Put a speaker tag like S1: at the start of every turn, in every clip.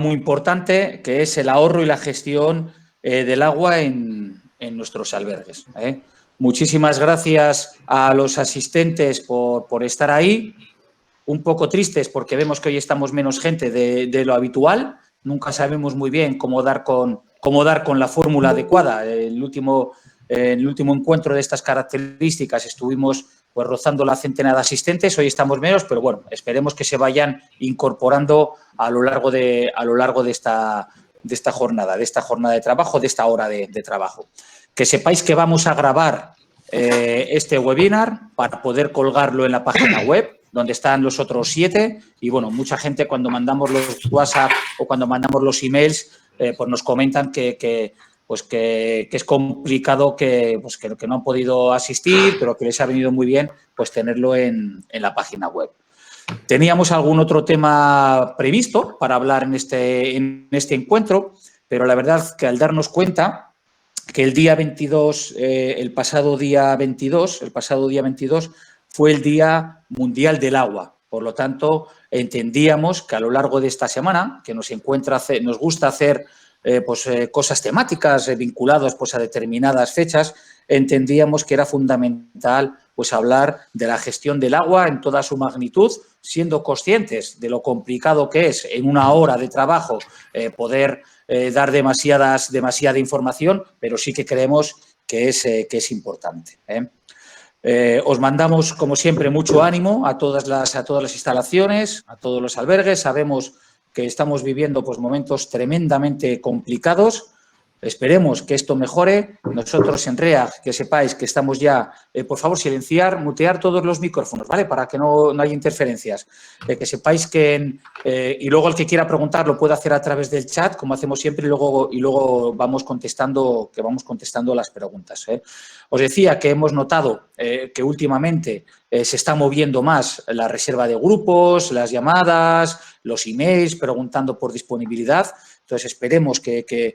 S1: muy importante, que es el ahorro y la gestión del agua en nuestros albergues. Muchísimas gracias a los asistentes por estar ahí. Un poco tristes porque vemos que hoy estamos menos gente de lo habitual. Nunca sabemos muy bien cómo dar con la fórmula adecuada. En el último encuentro de estas características estuvimos pues rozando la centena de asistentes. Hoy estamos menos, pero bueno, esperemos que se vayan incorporando a lo largo de esta jornada de trabajo, de esta hora de trabajo. Que sepáis que vamos a grabar este webinar para poder colgarlo en la página web, donde están los otros 7. Y, bueno, mucha gente cuando mandamos los WhatsApp o cuando mandamos los emails, pues nos comentan que es complicado, que no han podido asistir, pero que les ha venido muy bien pues tenerlo en la página web. Teníamos algún otro tema previsto para hablar en este encuentro, pero la verdad que al darnos cuenta que el día 22, el pasado día 22 fue el Día Mundial del Agua. Por lo tanto, entendíamos que a lo largo de esta semana, que nos gusta hacer cosas temáticas vinculadas pues, a determinadas fechas, entendíamos que era fundamental pues, hablar de la gestión del agua en toda su magnitud, siendo conscientes de lo complicado que es en una hora de trabajo poder dar demasiada información, pero sí que creemos que es importante. Os mandamos, como siempre, mucho ánimo a todas las instalaciones, a todos los albergues. Sabemos que estamos viviendo pues, momentos tremendamente complicados. Esperemos que esto mejore. Nosotros en REAG, que sepáis que estamos ya, por favor, mutear todos los micrófonos, ¿vale? Para que no haya interferencias. Que sepáis que, y luego el que quiera preguntar lo puede hacer a través del chat, como hacemos siempre, y luego vamos contestando las preguntas. Os decía que hemos notado que últimamente se está moviendo más la reserva de grupos, las llamadas, los emails, preguntando por disponibilidad. Entonces, esperemos que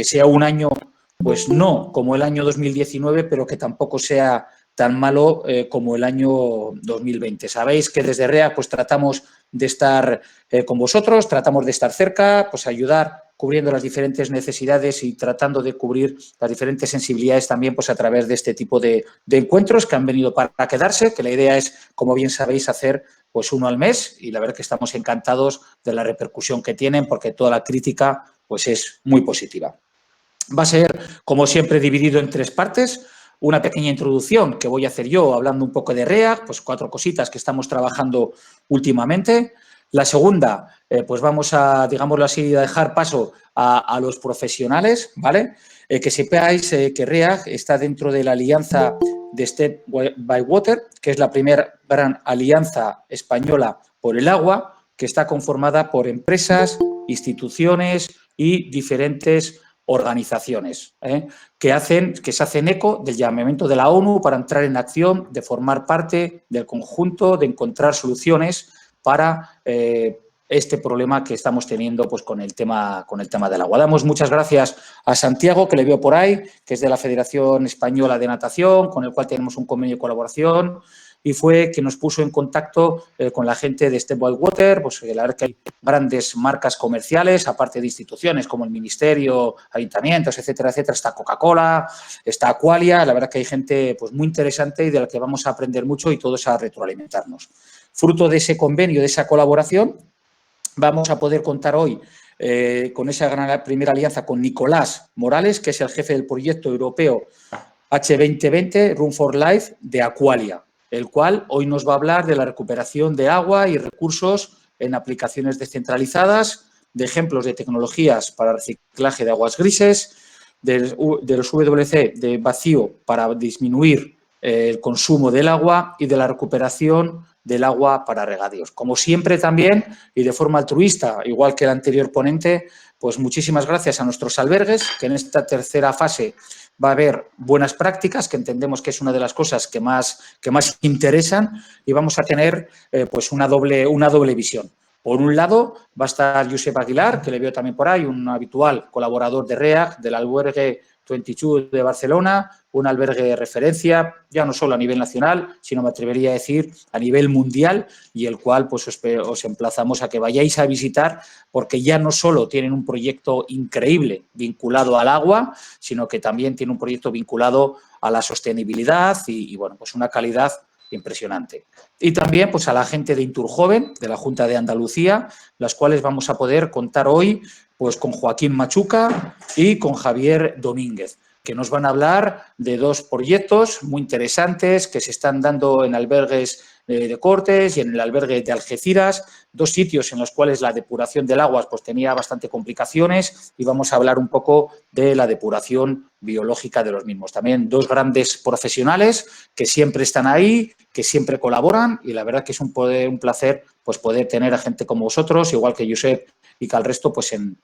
S1: sea un año, pues no como el año 2019, pero que tampoco sea tan malo como el año 2020. Sabéis que desde REA pues tratamos de estar con vosotros, tratamos de estar cerca, pues ayudar cubriendo las diferentes necesidades y tratando de cubrir las diferentes sensibilidades también pues a través de este tipo de encuentros que han venido para quedarse, que la idea es, como bien sabéis, hacer pues uno al mes, y la verdad que estamos encantados de la repercusión que tienen, porque toda la crítica pues es muy positiva. Va a ser, como siempre, dividido en 3 partes. Una pequeña introducción que voy a hacer yo, hablando un poco de REAG, pues 4 cositas que estamos trabajando últimamente. La segunda, pues vamos a, digámoslo así, a dejar paso a los profesionales, ¿vale? Que sepáis que REAG está dentro de la alianza de Step by Water, que es la primera gran alianza española por el agua, que está conformada por empresas, instituciones y diferentes organizaciones que se hacen eco del llamamiento de la ONU para entrar en acción, de formar parte del conjunto, de encontrar soluciones para este problema que estamos teniendo pues, con el tema del agua. Damos muchas gracias a Santiago, que le veo por ahí, que es de la Federación Española de Natación, con el cual tenemos un convenio de colaboración, y fue que nos puso en contacto con la gente de Step by Water. Pues la verdad que hay grandes marcas comerciales, aparte de instituciones como el Ministerio, ayuntamientos, etcétera, etcétera. Está Coca-Cola, está Aqualia. La verdad que hay gente pues, muy interesante y de la que vamos a aprender mucho y todos a retroalimentarnos. Fruto de ese convenio, de esa colaboración, vamos a poder contar hoy con esa gran primera alianza con Nicolás Morales, que es el jefe del proyecto europeo H2020 Room for Life de Aqualia, el cual hoy nos va a hablar de la recuperación de agua y recursos en aplicaciones descentralizadas, de ejemplos de tecnologías para reciclaje de aguas grises, de los WC de vacío para disminuir el consumo del agua y de la recuperación del agua para regadíos. Como siempre también, y de forma altruista, igual que el anterior ponente, pues muchísimas gracias a nuestros albergues, que en esta tercera fase va a haber buenas prácticas, que entendemos que es una de las cosas que más interesan, y vamos a tener pues una doble visión. Por un lado, va a estar Josep Aguilar, que le veo también por ahí, un habitual colaborador de REAG, del albergue 22 de Barcelona, un albergue de referencia, ya no solo a nivel nacional, sino me atrevería a decir a nivel mundial, y el cual pues os emplazamos a que vayáis a visitar, porque ya no solo tienen un proyecto increíble vinculado al agua, sino que también tiene un proyecto vinculado a la sostenibilidad y bueno, pues una calidad impresionante. Y también pues a la gente de Inturjoven, de la Junta de Andalucía, las cuales vamos a poder contar hoy pues con Joaquín Machuca y con Javier Domínguez, que nos van a hablar de dos proyectos muy interesantes que se están dando en albergues de Cortes y en el albergue de Algeciras, dos sitios en los cuales la depuración del agua pues tenía bastante complicaciones, y vamos a hablar un poco de la depuración biológica de los mismos. También dos grandes profesionales que siempre están ahí, que siempre colaboran, y la verdad que es un placer pues poder tener a gente como vosotros, igual que Josep y que al resto pues en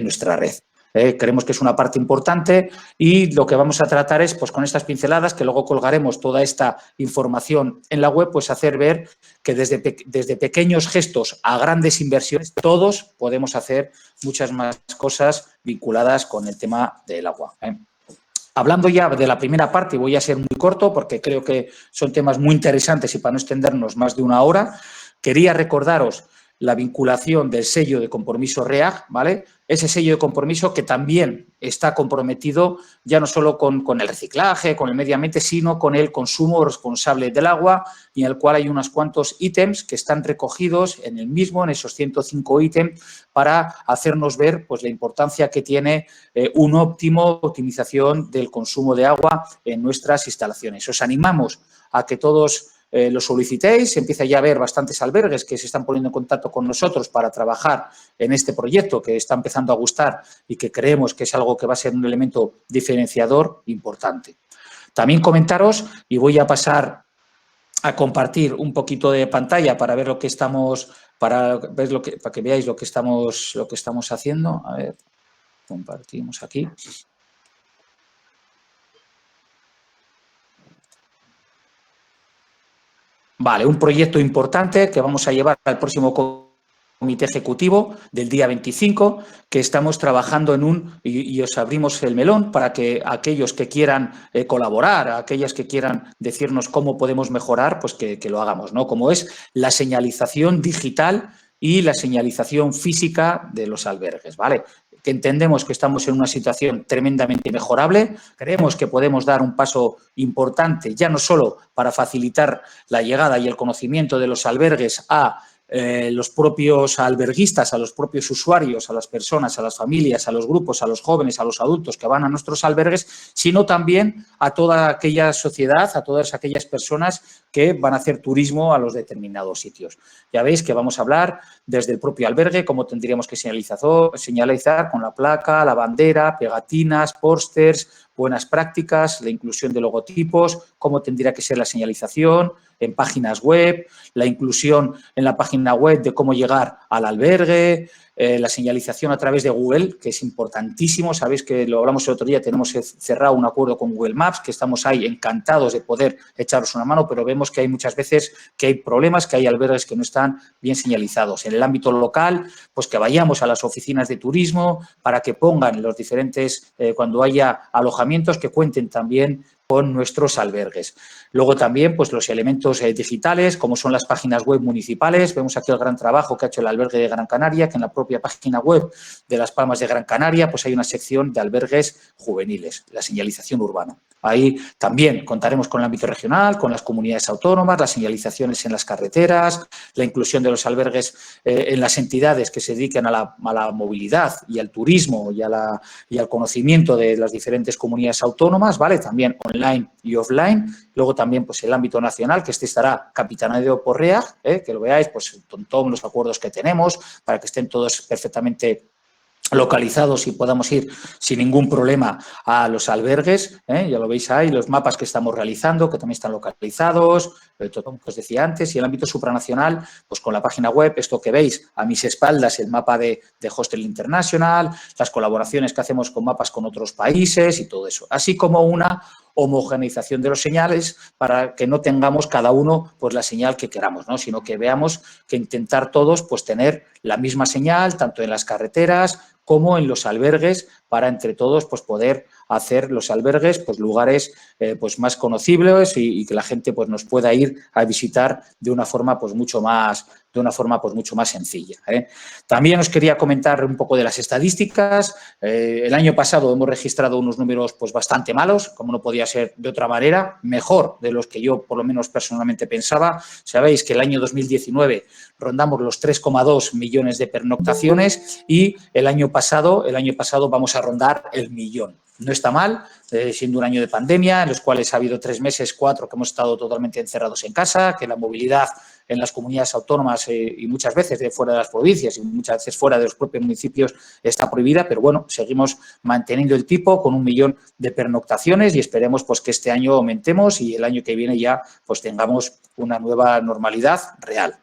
S1: nuestra red. Creemos que es una parte importante, y lo que vamos a tratar es, pues con estas pinceladas, que luego colgaremos toda esta información en la web, pues hacer ver que desde pequeños gestos a grandes inversiones, todos podemos hacer muchas más cosas vinculadas con el tema del agua. Hablando ya de la primera parte, voy a ser muy corto porque creo que son temas muy interesantes y para no extendernos más de una hora, quería recordaros la vinculación del sello de compromiso REAG, ¿vale? Ese sello de compromiso que también está comprometido ya no solo con el reciclaje, con el medio ambiente, sino con el consumo responsable del agua, y en el cual hay unos cuantos ítems que están recogidos en el mismo, en esos 105 ítems, para hacernos ver pues la importancia que tiene una óptima optimización del consumo de agua en nuestras instalaciones. Os animamos a que todos lo solicitéis. Empieza ya a haber bastantes albergues que se están poniendo en contacto con nosotros para trabajar en este proyecto, que está empezando a gustar y que creemos que es algo que va a ser un elemento diferenciador importante. También comentaros, y voy a pasar a compartir un poquito de pantalla para ver lo que estamos, para que veáis lo que estamos haciendo. A ver, compartimos aquí. Vale, un proyecto importante que vamos a llevar al próximo comité ejecutivo del día 25, que estamos trabajando en y os abrimos el melón para que aquellos que quieran colaborar, aquellas que quieran decirnos cómo podemos mejorar, pues que lo hagamos, ¿no? Como es la señalización digital y la señalización física de los albergues, ¿vale? Que entendemos que estamos en una situación tremendamente mejorable, creemos que podemos dar un paso importante, ya no solo para facilitar la llegada y el conocimiento de los albergues a los propios alberguistas, a los propios usuarios, a las personas, a las familias, a los grupos, a los jóvenes, a los adultos que van a nuestros albergues, sino también a toda aquella sociedad, a todas aquellas personas que van a hacer turismo a los determinados sitios. Ya veis que vamos a hablar desde el propio albergue, cómo tendríamos que señalizar con la placa, la bandera, pegatinas, pósters, buenas prácticas, la inclusión de logotipos, cómo tendría que ser la señalización en páginas web, la inclusión en la página web de cómo llegar al albergue, la señalización a través de Google, que es importantísimo. Sabéis que lo hablamos el otro día, tenemos cerrado un acuerdo con Google Maps, que estamos ahí encantados de poder echaros una mano, pero vemos que hay muchas veces que hay problemas, que hay albergues que no están bien señalizados. En el ámbito local, pues que vayamos a las oficinas de turismo para que pongan los diferentes, cuando haya alojamientos, que cuenten también con nuestros albergues. Luego también pues los elementos digitales, como son las páginas web municipales. Vemos aquí el gran trabajo que ha hecho el albergue de Gran Canaria, que en la propia página web de Las Palmas de Gran Canaria pues hay una sección de albergues juveniles, la señalización urbana. Ahí también contaremos con el ámbito regional, con las comunidades autónomas, las señalizaciones en las carreteras, la inclusión de los albergues en las entidades que se dedican a la movilidad y al turismo y al conocimiento de las diferentes comunidades autónomas, ¿vale? También online y offline. Luego también pues el ámbito nacional, que estará capitaneado por REAG, que lo veáis pues con todos los acuerdos que tenemos para que estén todos perfectamente localizados y podamos ir sin ningún problema a los albergues. Ya lo veis ahí, los mapas que estamos realizando, que también están localizados, todo lo que os decía antes, y el ámbito supranacional, pues con la página web, esto que veis a mis espaldas, el mapa de Hostel International, las colaboraciones que hacemos con mapas con otros países y todo eso, así como una homogeneización de los señales para que no tengamos cada uno pues la señal que queramos, ¿no? Sino que veamos que intentar todos pues tener la misma señal, tanto en las carreteras como en los albergues, para entre todos pues poder hacer los albergues pues lugares pues más conocibles y que la gente pues nos pueda ir a visitar de una forma pues mucho más sencilla. También os quería comentar un poco de las estadísticas. El año pasado hemos registrado unos números pues bastante malos, como no podía ser de otra manera, mejor de los que yo por lo menos personalmente pensaba. Sabéis que el año 2019 rondamos los 3,2 millones de pernoctaciones y el año pasado vamos a rondar el millón. No está mal, siendo un año de pandemia, en los cuales ha habido 3 meses, 4, que hemos estado totalmente encerrados en casa, que la movilidad en las comunidades autónomas y muchas veces de fuera de las provincias y muchas veces fuera de los propios municipios está prohibida, pero bueno, seguimos manteniendo el tipo con 1 millón de pernoctaciones y esperemos pues que este año aumentemos y el año que viene ya pues tengamos una nueva normalidad real.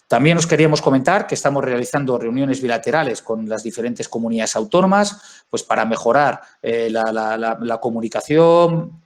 S1: También os queríamos comentar que estamos realizando reuniones bilaterales con las diferentes comunidades autónomas pues para mejorar la comunicación,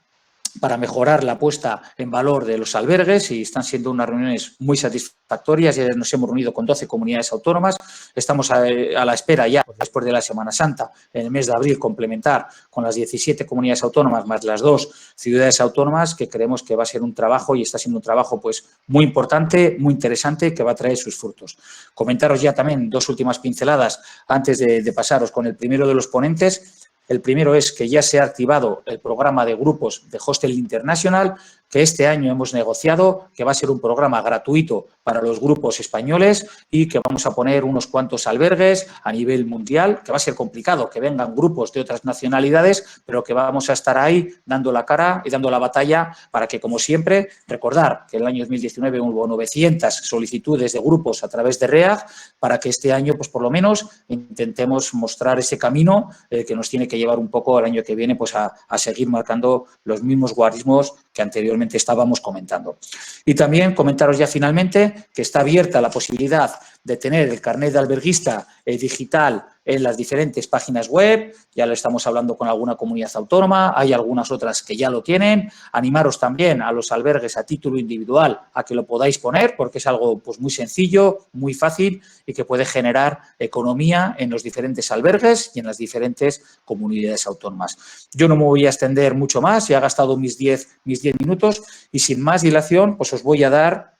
S1: para mejorar la puesta en valor de los albergues y están siendo unas reuniones muy satisfactorias. Ya nos hemos reunido con 12 comunidades autónomas. Estamos a la espera ya, después de la Semana Santa, en el mes de abril, complementar con las 17 comunidades autónomas más las 2 ciudades autónomas, que creemos que va a ser un trabajo y está siendo un trabajo pues muy importante, muy interesante, que va a traer sus frutos. Comentaros ya también 2 últimas pinceladas antes de pasaros con el primero de los ponentes. El primero es que ya se ha activado el programa de grupos de Hostel International, que este año hemos negociado, que va a ser un programa gratuito para los grupos españoles y que vamos a poner unos cuantos albergues a nivel mundial, que va a ser complicado que vengan grupos de otras nacionalidades, pero que vamos a estar ahí dando la cara y dando la batalla para que, como siempre, recordar que en el año 2019 hubo 900 solicitudes de grupos a través de REAG, para que este año, pues por lo menos, intentemos mostrar ese camino que nos tiene que llevar un poco el año que viene pues a seguir marcando los mismos guarismos que anteriormente estábamos comentando. Y también comentaros ya finalmente que está abierta la posibilidad de tener el carnet de alberguista digital en las diferentes páginas web. Ya lo estamos hablando con alguna comunidad autónoma, hay algunas otras que ya lo tienen. Animaros también a los albergues a título individual a que lo podáis poner, porque es algo pues muy sencillo, muy fácil y que puede generar economía en los diferentes albergues y en las diferentes comunidades autónomas. Yo no me voy a extender mucho más, ya he gastado mis 10 minutos y sin más dilación pues os voy a dar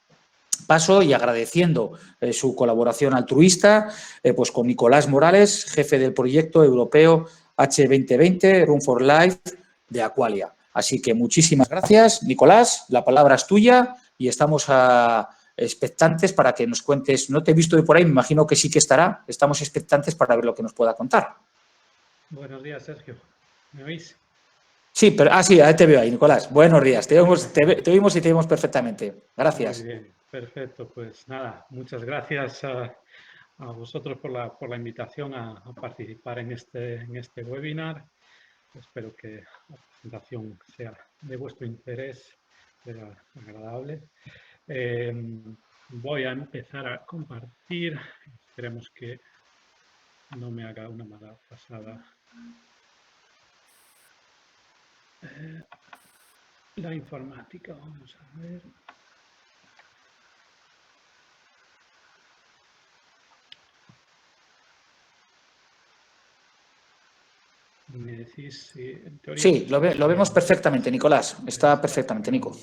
S1: paso y agradeciendo su colaboración altruista pues con Nicolás Morales, jefe del proyecto europeo H2020 Run for Life de Aqualia. Así que muchísimas gracias, Nicolás, la palabra es tuya y estamos expectantes para que nos cuentes. No te he visto de por ahí, me imagino que sí que estará. Estamos expectantes para ver lo que nos pueda contar.
S2: Buenos días, Sergio. ¿Me oís?
S1: Sí, pero sí, te veo ahí, Nicolás. Buenos días. Te oímos y te vemos perfectamente. Gracias.
S2: Muy bien, perfecto. Pues nada, muchas gracias a vosotros por la invitación a participar en este webinar. Espero que la presentación sea de vuestro interés, sea agradable. Voy a empezar a compartir. Esperemos que no me haga una mala pasada. La informática, vamos a ver. ¿Me decís si en teoría?
S1: Sí, lo vemos perfectamente, Nicolás. Está perfectamente, Nico.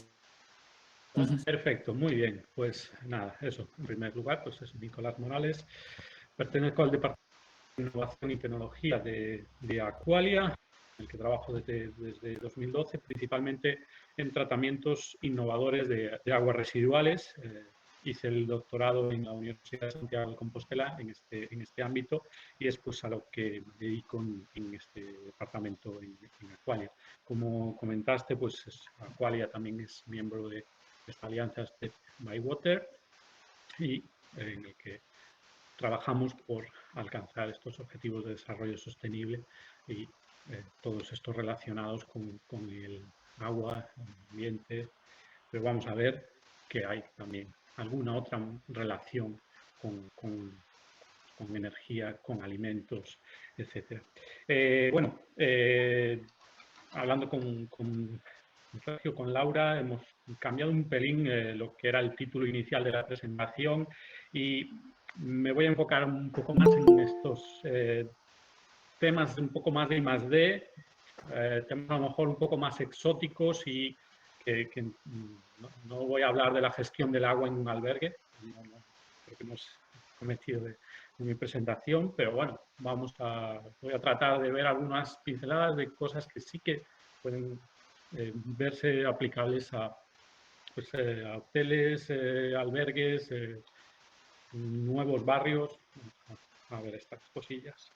S2: Perfecto, muy bien. Pues nada, eso. En primer lugar, pues es Nicolás Morales. Pertenezco al Departamento de Innovación y Tecnología de Aqualia, en el que trabajo desde 2012, principalmente en tratamientos innovadores de aguas residuales. Hice el doctorado en la Universidad de Santiago de Compostela en este ámbito y es pues a lo que me dedico en este departamento en Aqualia. Como comentaste, pues Aqualia también es miembro de esta alianza Step by Water y en el que trabajamos por alcanzar estos objetivos de desarrollo sostenible y todos estos relacionados con el agua, el ambiente, pero vamos a ver que hay también alguna otra relación con energía, con alimentos, etc. Bueno, hablando con Sergio, con Laura, hemos cambiado un pelín lo que era el título inicial de la presentación y me voy a enfocar un poco más en estos temas un poco más de I+D temas a lo mejor un poco más exóticos y que no voy a hablar de la gestión del agua en un albergue, porque no es cometido de mi presentación, pero bueno, voy a tratar de ver algunas pinceladas de cosas que sí que pueden verse aplicables a hoteles, albergues, nuevos barrios. Vamos a ver estas cosillas.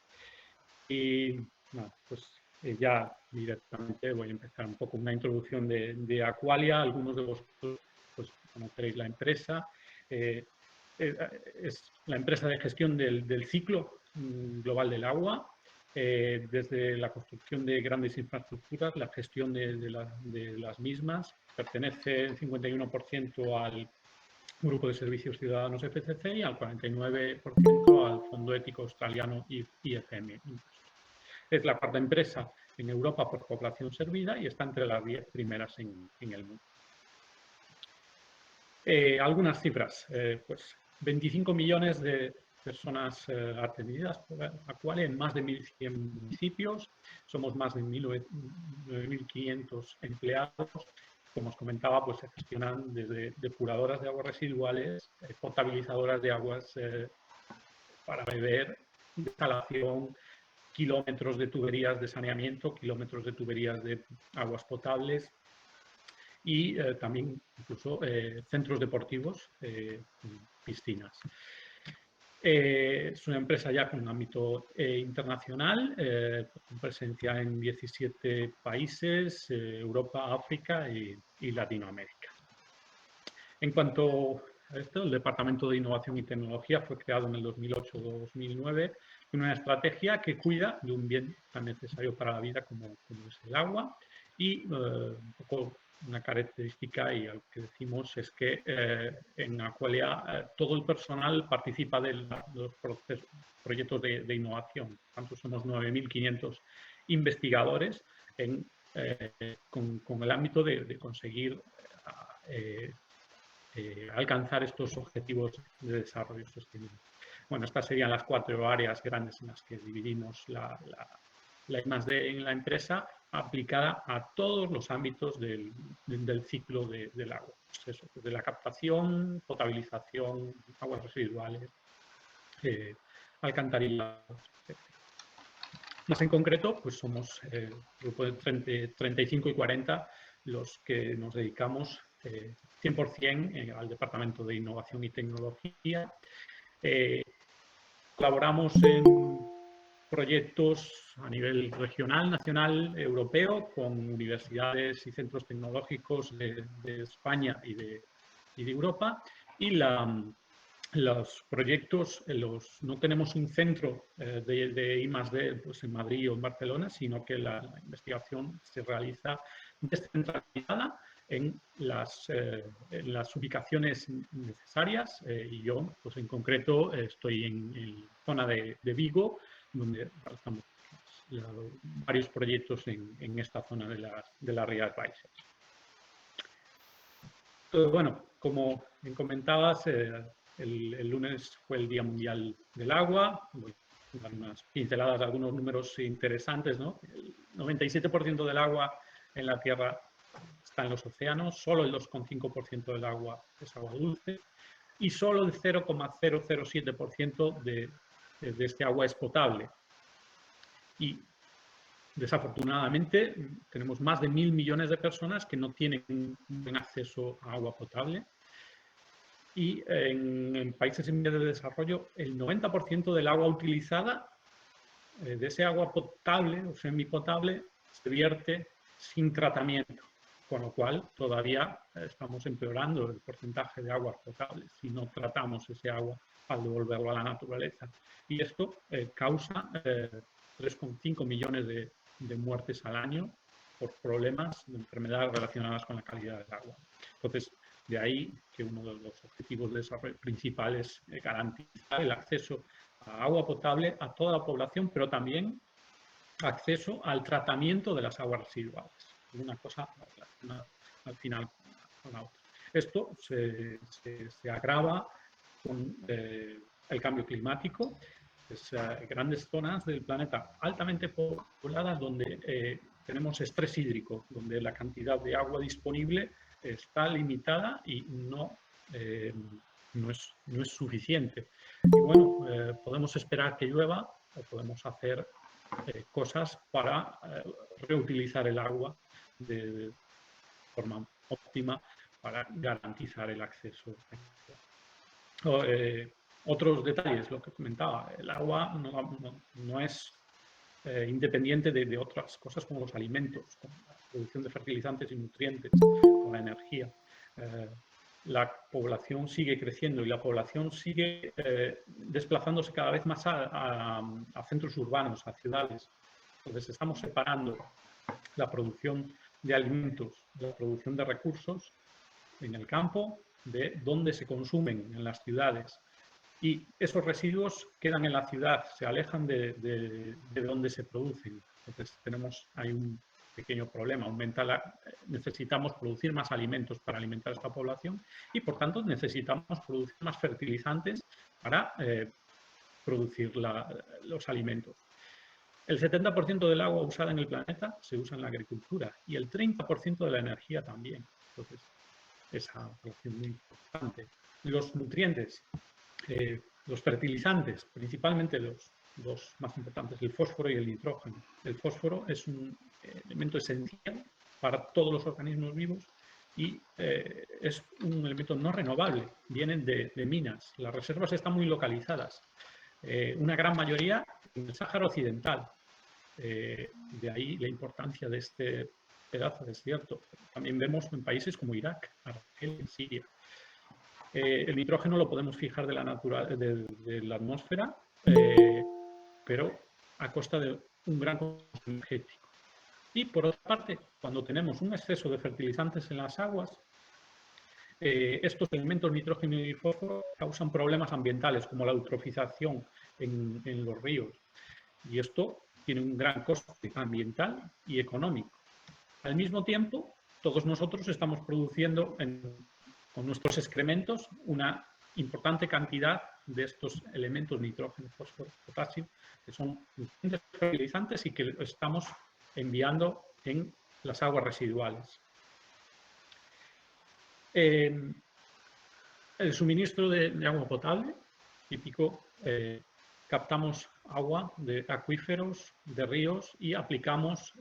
S2: Y nada, pues ya directamente voy a empezar un poco una introducción de Aqualia. Algunos de vosotros pues, conoceréis la empresa. Es la empresa de gestión del ciclo global del agua, desde la construcción de grandes infraestructuras, la gestión de las mismas. Pertenece el 51% al Grupo de Servicios Ciudadanos FCC y al 49% al Fondo Ético Australiano IFM. Es la cuarta empresa en Europa por población servida y está entre las 10 primeras en el mundo. Algunas cifras. Pues 25 millones de personas atendidas por Aqualia en más de 1.100 municipios. Somos más de 9.500 empleados. Como os comentaba, pues se gestionan desde depuradoras de aguas residuales, potabilizadoras de aguas para beber, instalación, kilómetros de tuberías de saneamiento, kilómetros de tuberías de aguas potables y también incluso centros deportivos, piscinas. Es una empresa ya con un ámbito internacional, con presencia en 17 países, Europa, África y Latinoamérica. En cuanto a esto, el Departamento de Innovación y Tecnología fue creado en el 2008-2009 con una estrategia que cuida de un bien tan necesario para la vida como es el agua y un poco una característica y algo que decimos es que en Aqualia todo el personal participa de los proyectos de innovación. Tanto somos 9.500 investigadores con el ámbito de conseguir alcanzar estos objetivos de desarrollo sostenible. Bueno, estas serían las 4 áreas grandes en las que dividimos la I+D en la empresa, aplicada a todos los ámbitos del ciclo del agua. Pues eso, desde la captación, potabilización, aguas residuales, alcantarillado, etc. Más en concreto, pues somos grupo de 35 y 40 los que nos dedicamos 100% al Departamento de Innovación y Tecnología. Colaboramos en proyectos a nivel regional, nacional, europeo, con universidades y centros tecnológicos de España y de Europa. Y los proyectos, no tenemos un centro de I+D pues en Madrid o en Barcelona, sino que la investigación se realiza descentralizada en las ubicaciones necesarias y yo, pues en concreto, estoy en zona de Vigo, donde realizamos varios proyectos en esta zona de las Rías Baixas. Bueno, como bien comentabas, el lunes fue el Día Mundial del Agua. Voy a dar unas pinceladas, algunos números interesantes, ¿no? El 97% del agua en la Tierra está en los océanos, solo el 2,5% del agua es agua dulce y solo el 0,007% de este agua es potable. Y desafortunadamente tenemos más de 1.000 millones de personas que no tienen buen acceso a agua potable. Y en países en vías de desarrollo, el 90% del agua utilizada, de ese agua potable o semipotable, se vierte sin tratamiento, con lo cual todavía estamos empeorando el porcentaje de aguas potables si no tratamos ese agua al devolverlo a la naturaleza. Y esto causa 3,5 millones de muertes al año por problemas de enfermedades relacionadas con la calidad del agua. Entonces, de ahí que uno de los objetivos de desarrollo principales es garantizar el acceso a agua potable a toda la población, pero también acceso al tratamiento de las aguas residuales. Una cosa relacionada al final con la otra. Esto se agrava con el cambio climático. Grandes zonas del planeta altamente pobladas donde tenemos estrés hídrico, donde la cantidad de agua disponible está limitada y no es suficiente. Y bueno, podemos esperar que llueva o podemos hacer cosas para reutilizar el agua de forma óptima para garantizar el acceso. Otros detalles, lo que comentaba, el agua no es independiente de otras cosas como los alimentos, como la producción de fertilizantes y nutrientes, o la energía. La población sigue creciendo y la población sigue desplazándose cada vez más a centros urbanos, a ciudades. Entonces estamos separando la producción de alimentos, la producción de recursos en el campo, de dónde se consumen en las ciudades. Y esos residuos quedan en la ciudad, se alejan de donde se producen. Entonces hay un pequeño problema. Necesitamos producir más alimentos para alimentar a esta población y, por tanto, necesitamos producir más fertilizantes para producir los alimentos. El 70% del agua usada en el planeta se usa en la agricultura y el 30% de la energía también. Entonces, esa relación muy importante. Los nutrientes, los fertilizantes, principalmente los dos más importantes, el fósforo y el nitrógeno. El fósforo es un elemento esencial para todos los organismos vivos y es un elemento no renovable, vienen de minas. Las reservas están muy localizadas, una gran mayoría en el Sáhara Occidental. De ahí la importancia de este pedazo de desierto. También vemos en países como Irak, Argelia, Siria. El nitrógeno lo podemos fijar de la atmósfera, pero a costa de un gran consumo energético. Y por otra parte, cuando tenemos un exceso de fertilizantes en las aguas, estos elementos nitrógeno y fósforo causan problemas ambientales como la eutrofización en los ríos. Y esto tiene un gran coste ambiental y económico. Al mismo tiempo, todos nosotros estamos produciendo con nuestros excrementos una importante cantidad de estos elementos nitrógeno, fósforo, potasio, que son fertilizantes y que estamos enviando en las aguas residuales. El suministro de agua potable, típico, captamos agua de acuíferos, de ríos y aplicamos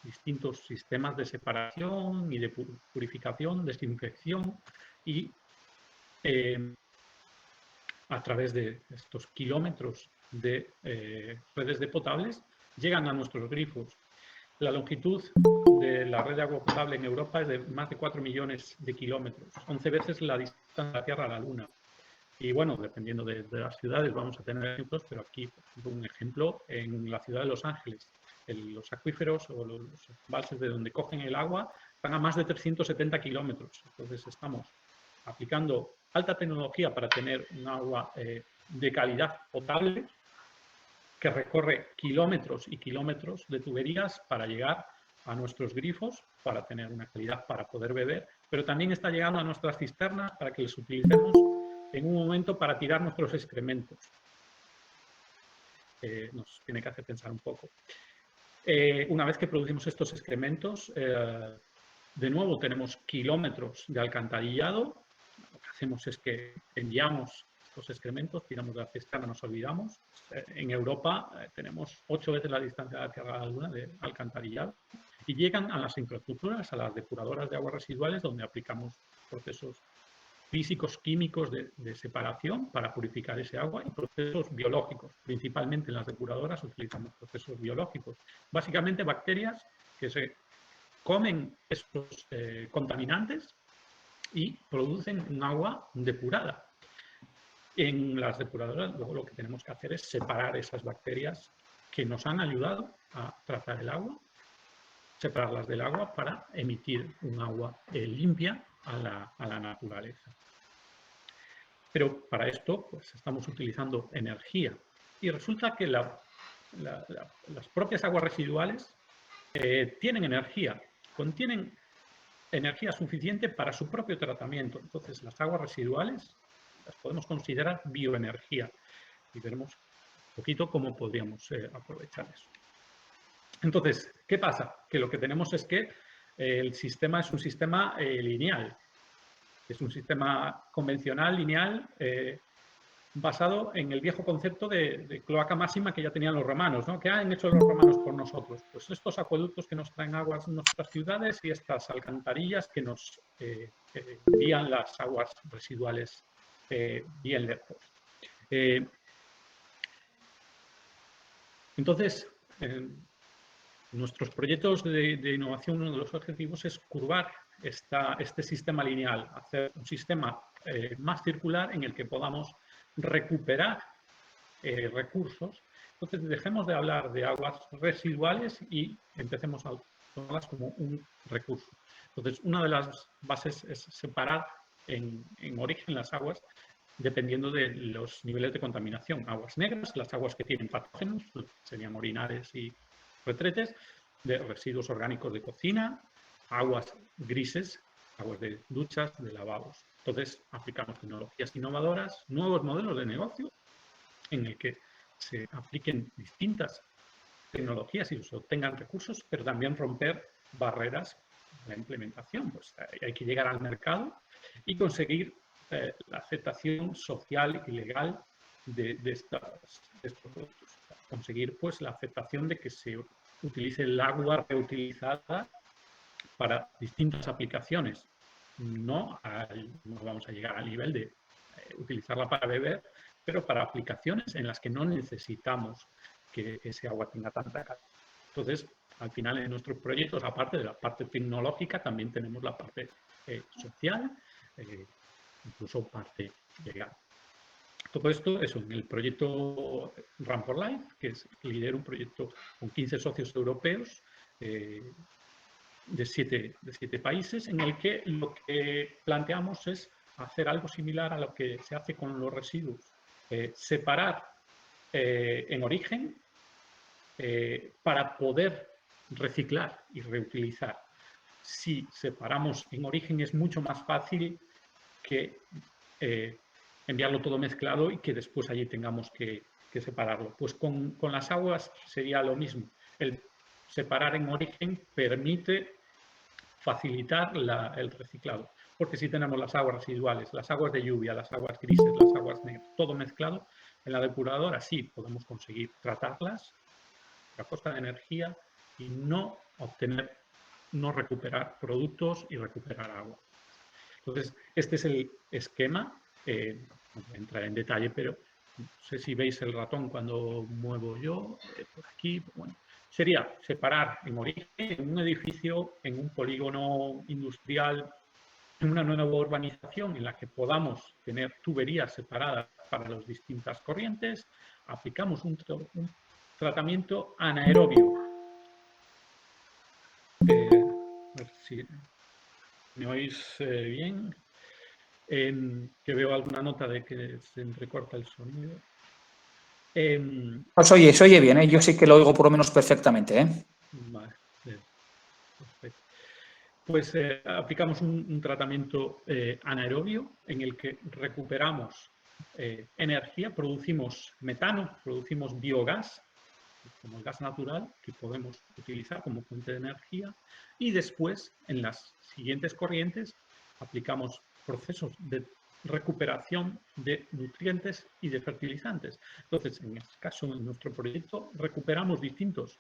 S2: distintos sistemas de separación y de purificación, desinfección y a través de estos kilómetros de redes de potables llegan a nuestros grifos. La longitud de la red de agua potable en Europa es de más de 4 millones de kilómetros, 11 veces la distancia de la Tierra a la Luna. Y bueno, dependiendo de las ciudades vamos a tener ejemplos, pero aquí, por ejemplo, un ejemplo en la ciudad de Los Ángeles. Los acuíferos o los embalses de donde cogen el agua están a más de 370 kilómetros. Entonces estamos aplicando alta tecnología para tener un agua de calidad potable que recorre kilómetros y kilómetros de tuberías para llegar a nuestros grifos, para tener una calidad para poder beber, pero también está llegando a nuestras cisternas para que les utilicemos en un momento para tirar nuestros excrementos. Nos tiene que hacer pensar un poco. Una vez que producimos estos excrementos, de nuevo tenemos kilómetros de alcantarillado. Lo que hacemos es que enviamos estos excrementos, tiramos de la cisterna, nos olvidamos. En Europa tenemos 8 veces la distancia de la Tierra a la Luna de alcantarillado y llegan a las infraestructuras, a las depuradoras de aguas residuales, donde aplicamos procesos físicos, químicos de separación para purificar ese agua y procesos biológicos. Principalmente en las depuradoras utilizamos procesos biológicos. Básicamente bacterias que se comen estos contaminantes y producen un agua depurada. En las depuradoras luego lo que tenemos que hacer es separar esas bacterias que nos han ayudado a tratar el agua, separarlas del agua para emitir un agua limpia a la naturaleza. Pero para esto pues, estamos utilizando energía. Y resulta que las propias aguas residuales tienen energía, contienen energía suficiente para su propio tratamiento. Entonces, las aguas residuales las podemos considerar bioenergía. Y veremos un poquito cómo podríamos aprovechar eso. Entonces, ¿qué pasa? Que lo que tenemos es que el sistema es un sistema lineal. Es un sistema convencional, lineal, basado en el viejo concepto de cloaca máxima que ya tenían los romanos, ¿no? ¿Qué han hecho los romanos por nosotros? Pues estos acueductos que nos traen aguas en nuestras ciudades y estas alcantarillas que nos envían las aguas residuales bien lejos. Entonces, nuestros proyectos de innovación, uno de los objetivos es curvar este sistema lineal, hacer un sistema más circular en el que podamos recuperar recursos. Entonces, dejemos de hablar de aguas residuales y empecemos a tomarlas como un recurso. Entonces, una de las bases es separar en origen las aguas dependiendo de los niveles de contaminación. Aguas negras, las aguas que tienen patógenos, serían orinares y retretes, de residuos orgánicos de cocina, aguas grises, aguas de duchas, de lavabos. Entonces, aplicamos tecnologías innovadoras, nuevos modelos de negocio en el que se apliquen distintas tecnologías y se obtengan recursos, pero también romper barreras de la implementación. Pues hay que llegar al mercado y conseguir la aceptación social y legal de estos productos. Conseguir pues la aceptación de que se utilice el agua reutilizada para distintas aplicaciones. No vamos a llegar al nivel de utilizarla para beber, pero para aplicaciones en las que no necesitamos que ese agua tenga tanta calidad. Entonces, al final en nuestros proyectos, aparte de la parte tecnológica, también tenemos la parte social, incluso parte legal. Todo esto, eso, en el proyecto Run for Life, que lidera un proyecto con 15 socios europeos de siete países, en el que lo que planteamos es hacer algo similar a lo que se hace con los residuos. Separar en origen para poder reciclar y reutilizar. Si separamos en origen es mucho más fácil que enviarlo todo mezclado y que después allí tengamos que separarlo. Pues con las aguas sería lo mismo. El separar en origen permite facilitar el reciclado. Porque si tenemos las aguas residuales, las aguas de lluvia, las aguas grises, las aguas negras, todo mezclado, en la depuradora sí podemos conseguir tratarlas a costa de energía y no recuperar productos y recuperar agua. Entonces, este es el esquema. No voy a entrar en detalle, pero no sé si veis el ratón cuando muevo yo, por aquí, bueno, sería separar en origen, en un edificio, en un polígono industrial, en una nueva urbanización en la que podamos tener tuberías separadas para las distintas corrientes, aplicamos un tratamiento anaerobio. A ver si me oís bien. Que veo alguna nota de que se entrecorta el sonido.
S1: Se oye bien, ¿eh? Yo sí que lo oigo por lo menos perfectamente, ¿eh?
S2: Vale, perfecto. Pues aplicamos un tratamiento anaerobio en el que recuperamos energía, producimos metano, producimos biogás, como el gas natural, que podemos utilizar como fuente de energía, y después, en las siguientes corrientes, aplicamos procesos de recuperación de nutrientes y de fertilizantes. Entonces, en este caso, en nuestro proyecto, recuperamos distintos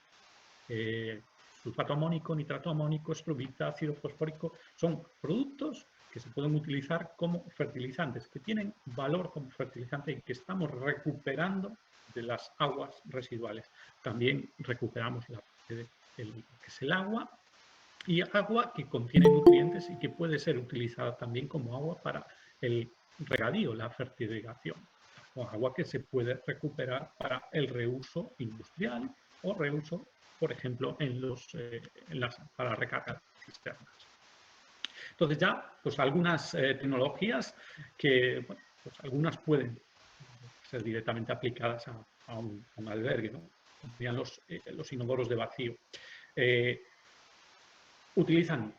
S2: sulfato amónico, nitrato amónico, estrubita, ácido fosfórico. Son productos que se pueden utilizar como fertilizantes, que tienen valor como fertilizante y que estamos recuperando de las aguas residuales. También recuperamos la parte de que es el agua, y agua que contiene nutrientes y que puede ser utilizada también como agua para el regadío, la fertilización, o agua que se puede recuperar para el reuso industrial o reuso, por ejemplo, para recargar cisternas. Entonces ya, pues algunas tecnologías que, bueno, pues algunas pueden ser directamente aplicadas a un albergue, ¿no? Como serían los inodoros de vacío. Utilizan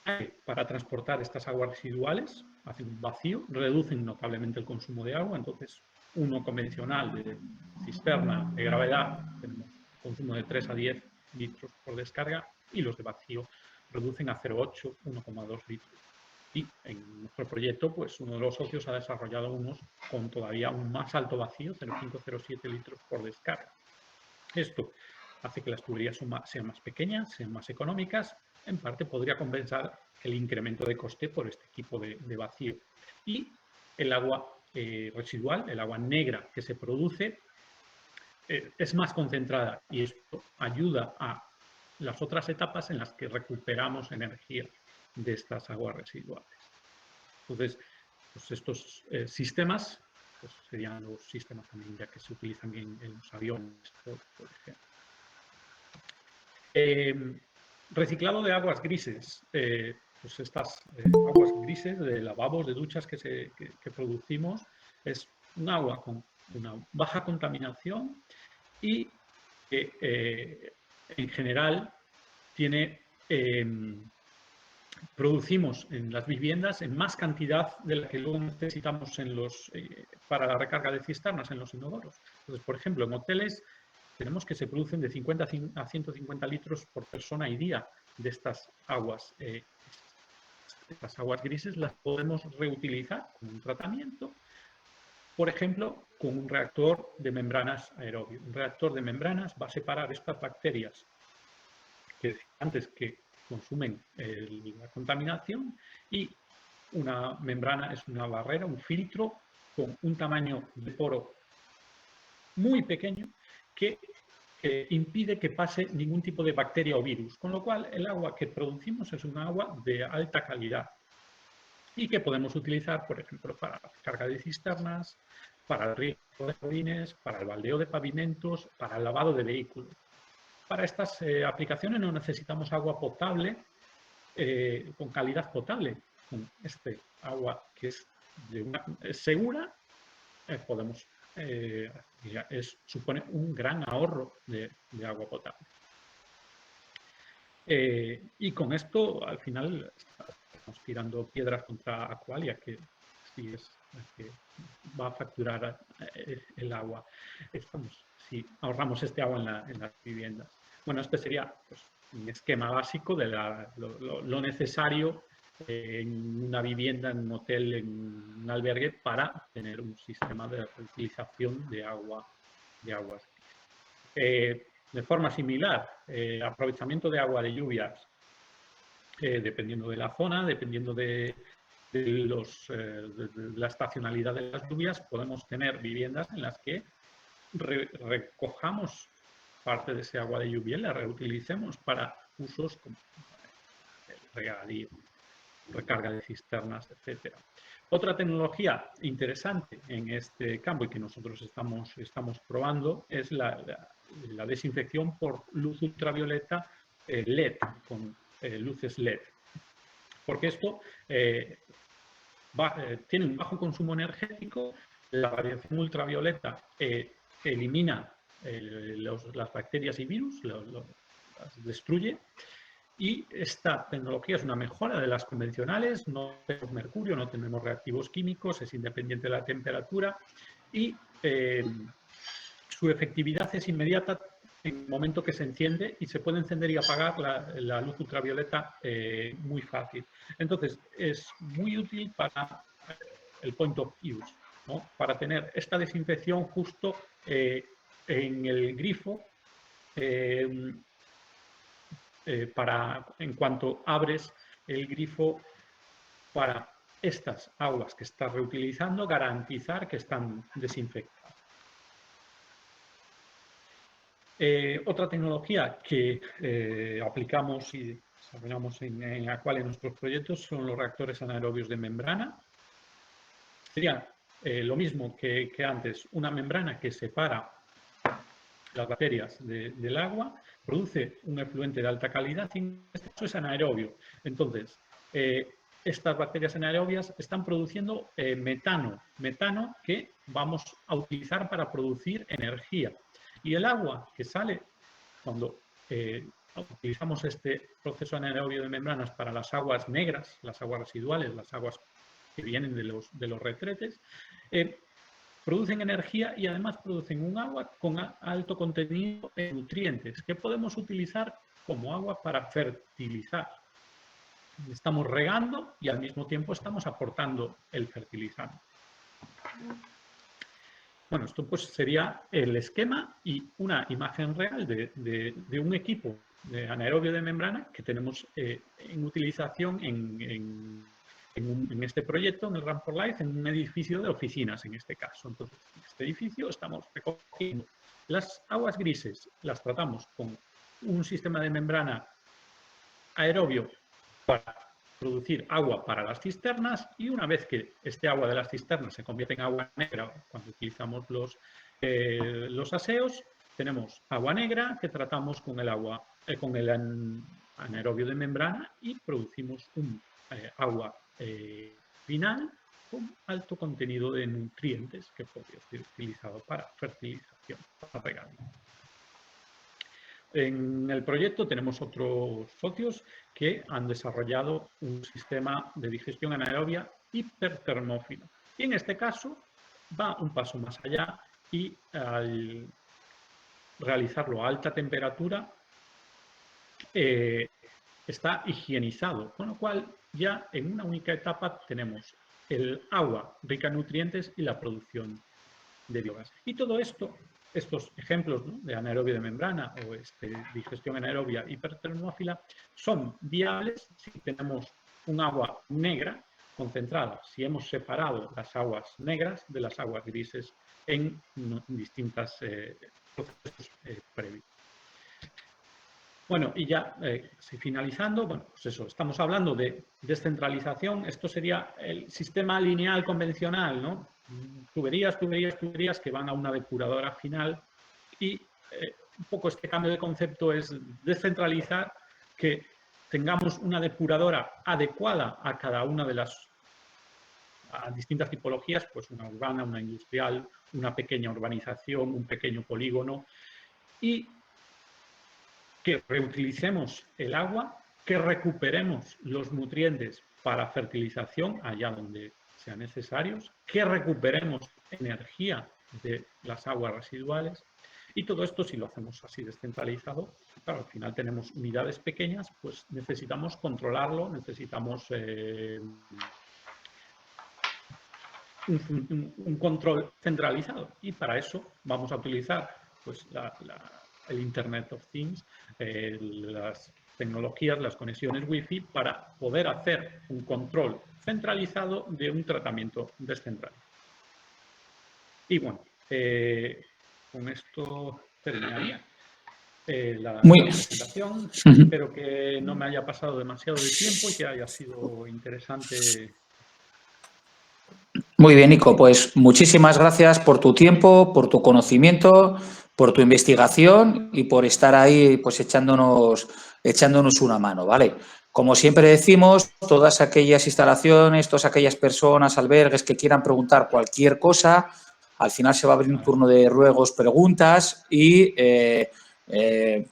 S2: aire para transportar estas aguas residuales, hacen un vacío, reducen notablemente el consumo de agua. Entonces, uno convencional de cisterna de gravedad, tenemos consumo de 3 a 10 litros por descarga, y los de vacío reducen a 0,8, 1,2 litros. Y en nuestro proyecto, pues uno de los socios ha desarrollado unos con todavía un más alto vacío, 0,5, 0,7 litros por descarga. Esto hace que las tuberías sean más pequeñas, sean más económicas. En parte podría compensar el incremento de coste por este equipo de vacío. Y el agua residual, el agua negra que se produce, es más concentrada, y esto ayuda a las otras etapas en las que recuperamos energía de estas aguas residuales. Entonces, pues estos sistemas pues serían los sistemas también ya que se utilizan en los aviones, por ejemplo. Reciclado de aguas grises. Pues estas aguas grises de lavabos, de duchas que producimos, es un agua con una baja contaminación y que en general producimos en las viviendas en más cantidad de la que luego necesitamos para la recarga de cisternas en los inodoros. Entonces, por ejemplo, en hoteles tenemos que se producen de 50 a 150 litros por persona y día de estas aguas. Estas aguas grises las podemos reutilizar con un tratamiento, por ejemplo, con un reactor de membranas aerobio. Un reactor de membranas va a separar estas bacterias que antes que consumen la contaminación, y una membrana es una barrera, un filtro con un tamaño de poro muy pequeño que impide que pase ningún tipo de bacteria o virus, con lo cual el agua que producimos es un agua de alta calidad y que podemos utilizar, por ejemplo, para la carga de cisternas, para el riego de jardines, para el baldeo de pavimentos, para el lavado de vehículos. Para estas aplicaciones no necesitamos agua potable con calidad potable. Con este agua que es segura, supone un gran ahorro de agua potable. Y con esto, al final, estamos tirando piedras contra Aqualia, que sí es que va a facturar el agua. Si ahorramos este agua en las viviendas. Bueno, este sería pues, un esquema básico de lo necesario en una vivienda, en un hotel, en un albergue, para tener un sistema de reutilización de aguas. De forma similar, aprovechamiento de agua de lluvias, dependiendo de la zona, dependiendo de la estacionalidad de las lluvias, podemos tener viviendas en las que recojamos parte de ese agua de lluvia y la reutilicemos para usos como el regadío, recarga de cisternas, etc. Otra tecnología interesante en este campo y que nosotros estamos probando es la desinfección por luz ultravioleta LED, con luces LED. Porque esto tiene un bajo consumo energético, la radiación ultravioleta elimina las bacterias y virus, las destruye, y esta tecnología es una mejora de las convencionales. No tenemos mercurio, no tenemos reactivos químicos, es independiente de la temperatura y su efectividad es inmediata en el momento que se enciende, y se puede encender y apagar la luz ultravioleta muy fácil. Entonces, es muy útil para el point of use, ¿no? Para tener esta desinfección justo en el grifo, en cuanto abres el grifo para estas aguas que estás reutilizando, garantizar que están desinfectadas. Otra tecnología que aplicamos y desarrollamos en Aqualia en nuestros proyectos son los reactores anaerobios de membrana. Sería lo mismo que antes, una membrana que separa las bacterias del agua, produce un efluente de alta calidad y en este caso es anaerobio. Entonces, estas bacterias anaerobias están produciendo metano que vamos a utilizar para producir energía. Y el agua que sale cuando utilizamos este proceso anaerobio de membranas para las aguas negras, las aguas residuales, las aguas que vienen de los retretes, producen energía y además producen un agua con alto contenido en nutrientes que podemos utilizar como agua para fertilizar. Estamos regando y al mismo tiempo estamos aportando el fertilizante. Bueno, esto pues sería el esquema y una imagen real de un equipo de anaerobio de membrana que tenemos en utilización en este proyecto, en el Run for Life, en un edificio de oficinas en este caso. Entonces, en este edificio estamos recogiendo las aguas grises, las tratamos con un sistema de membrana aerobio para producir agua para las cisternas, y una vez que este agua de las cisternas se convierte en agua negra cuando utilizamos los aseos, tenemos agua negra que tratamos con el anaerobio de membrana y producimos un agua final con alto contenido de nutrientes que podría ser utilizado para fertilización, para regadío. En el proyecto tenemos otros socios que han desarrollado un sistema de digestión anaerobia hipertermófilo. Y en este caso va un paso más allá y al realizarlo a alta temperatura está higienizado, con lo cual ya en una única etapa tenemos el agua rica en nutrientes y la producción de biogás. Y todo esto, estos ejemplos, ¿no?, de anaerobio de membrana o digestión anaerobia hipertermófila, son viables si tenemos un agua negra concentrada, si hemos separado las aguas negras de las aguas grises en distintos procesos previos. Bueno, y ya finalizando, bueno, pues eso, estamos hablando de descentralización. Esto sería el sistema lineal convencional, ¿no? Tuberías que van a una depuradora final, y un poco este cambio de concepto es descentralizar, que tengamos una depuradora adecuada a cada una de las distintas tipologías, pues una urbana, una industrial, una pequeña urbanización, un pequeño polígono, y que reutilicemos el agua, que recuperemos los nutrientes para fertilización allá donde sean necesarios, que recuperemos energía de las aguas residuales, y todo esto, si lo hacemos así descentralizado, claro, al final tenemos unidades pequeñas, pues necesitamos controlarlo, necesitamos un control centralizado, y para eso vamos a utilizar pues el Internet of Things, las tecnologías, las conexiones Wi-Fi, para poder hacer un control centralizado de un tratamiento descentralizado. Y bueno, con esto terminaría la presentación. Espero que no me haya pasado demasiado de tiempo y que haya sido interesante.
S1: Muy bien, Nico, pues muchísimas gracias por tu tiempo, por tu conocimiento, por tu investigación y por estar ahí pues echándonos una mano, ¿vale? Como siempre decimos, todas aquellas instalaciones, todas aquellas personas, albergues que quieran preguntar cualquier cosa, al final se va a abrir un turno de ruegos, preguntas, y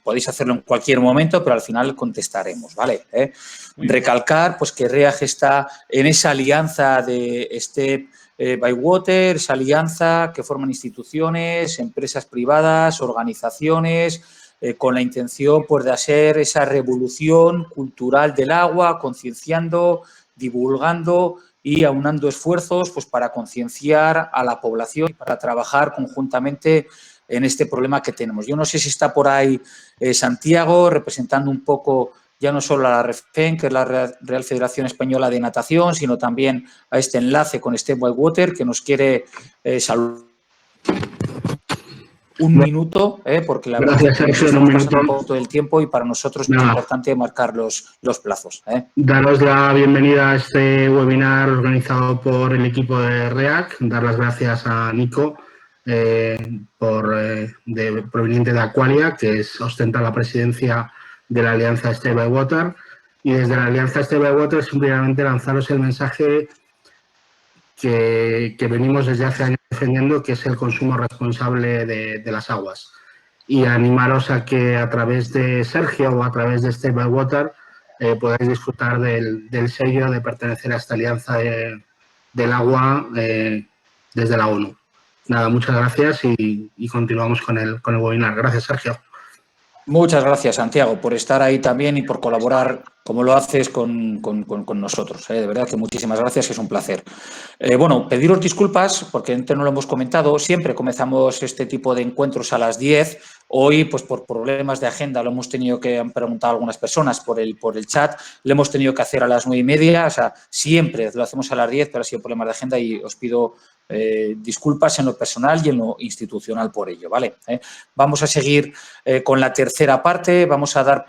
S1: podéis hacerlo en cualquier momento, pero al final contestaremos, ¿vale? Recalcar pues que REAG está en esa alianza de STEP Bywater, esa alianza que forman instituciones, empresas privadas, organizaciones, con la intención pues de hacer esa revolución cultural del agua, concienciando, divulgando y aunando esfuerzos pues para concienciar a la población y para trabajar conjuntamente en este problema que tenemos. Yo no sé si está por ahí Santiago, representando un poco ya no solo a la REFEN, que es la Real Federación Española de Natación, sino también a este enlace con STEP Bywater, que nos quiere saludar. Un minuto, porque la verdad es que nos estamos pasando un poco del tiempo y para nosotros es importante marcar los plazos.
S3: Daros la bienvenida a este webinar organizado por el equipo de REAG. Dar las gracias a Nico, proveniente de Aqualia, que ostenta la presidencia de la Alianza STEP Bywater. Y desde la Alianza STEP Bywater simplemente lanzaros el mensaje que venimos desde hace años defendiendo, que es el consumo responsable de las aguas. Y animaros a que a través de Sergio o a través de STEP Bywater podáis disfrutar del sello de pertenecer a esta alianza del agua desde la ONU. nada, muchas gracias y continuamos con el webinar. Gracias, Sergio.
S1: Muchas gracias, Santiago, por estar ahí también y por colaborar como lo haces con nosotros. De verdad que muchísimas gracias, es un placer. Bueno, pediros disculpas porque antes no lo hemos comentado. Siempre comenzamos este tipo de encuentros a las 10. Hoy, pues por problemas de agenda, lo hemos tenido que, han preguntado algunas personas por el chat, lo hemos tenido que hacer a las 9:30. O sea, siempre lo hacemos a las 10, pero ha sido problemas de agenda y os pido disculpas en lo personal y en lo institucional por ello, ¿vale? Vamos a seguir con la tercera parte. Vamos a dar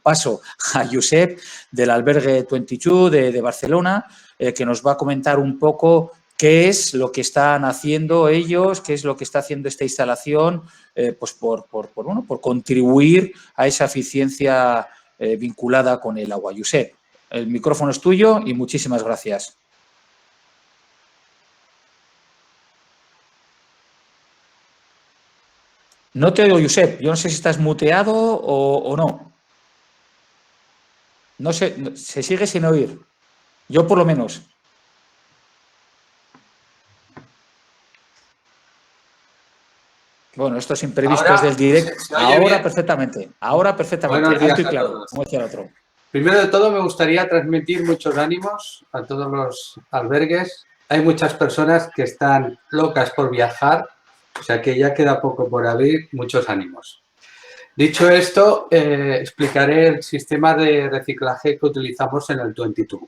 S1: paso a Josep del albergue 22 de Barcelona, que nos va a comentar un poco qué es lo que están haciendo ellos, qué es lo que está haciendo esta instalación, pues por contribuir a esa eficiencia vinculada con el agua. Josep, el micrófono es tuyo y muchísimas gracias. No te oigo, Josep. Yo no sé si estás muteado o no. No sé, se sigue sin oír. Yo por lo menos. Bueno, estos imprevistos del directo. Ahora perfectamente. Ahora perfectamente.
S4: Buenos días
S1: alto y
S4: a
S1: claro,
S4: todos.
S1: como decía el otro.
S4: Primero de todo, me gustaría transmitir muchos ánimos a todos los albergues. Hay muchas personas que están locas por viajar, o sea que ya queda poco por abrir. Muchos ánimos. Dicho esto, explicaré el sistema de reciclaje que utilizamos en el 22.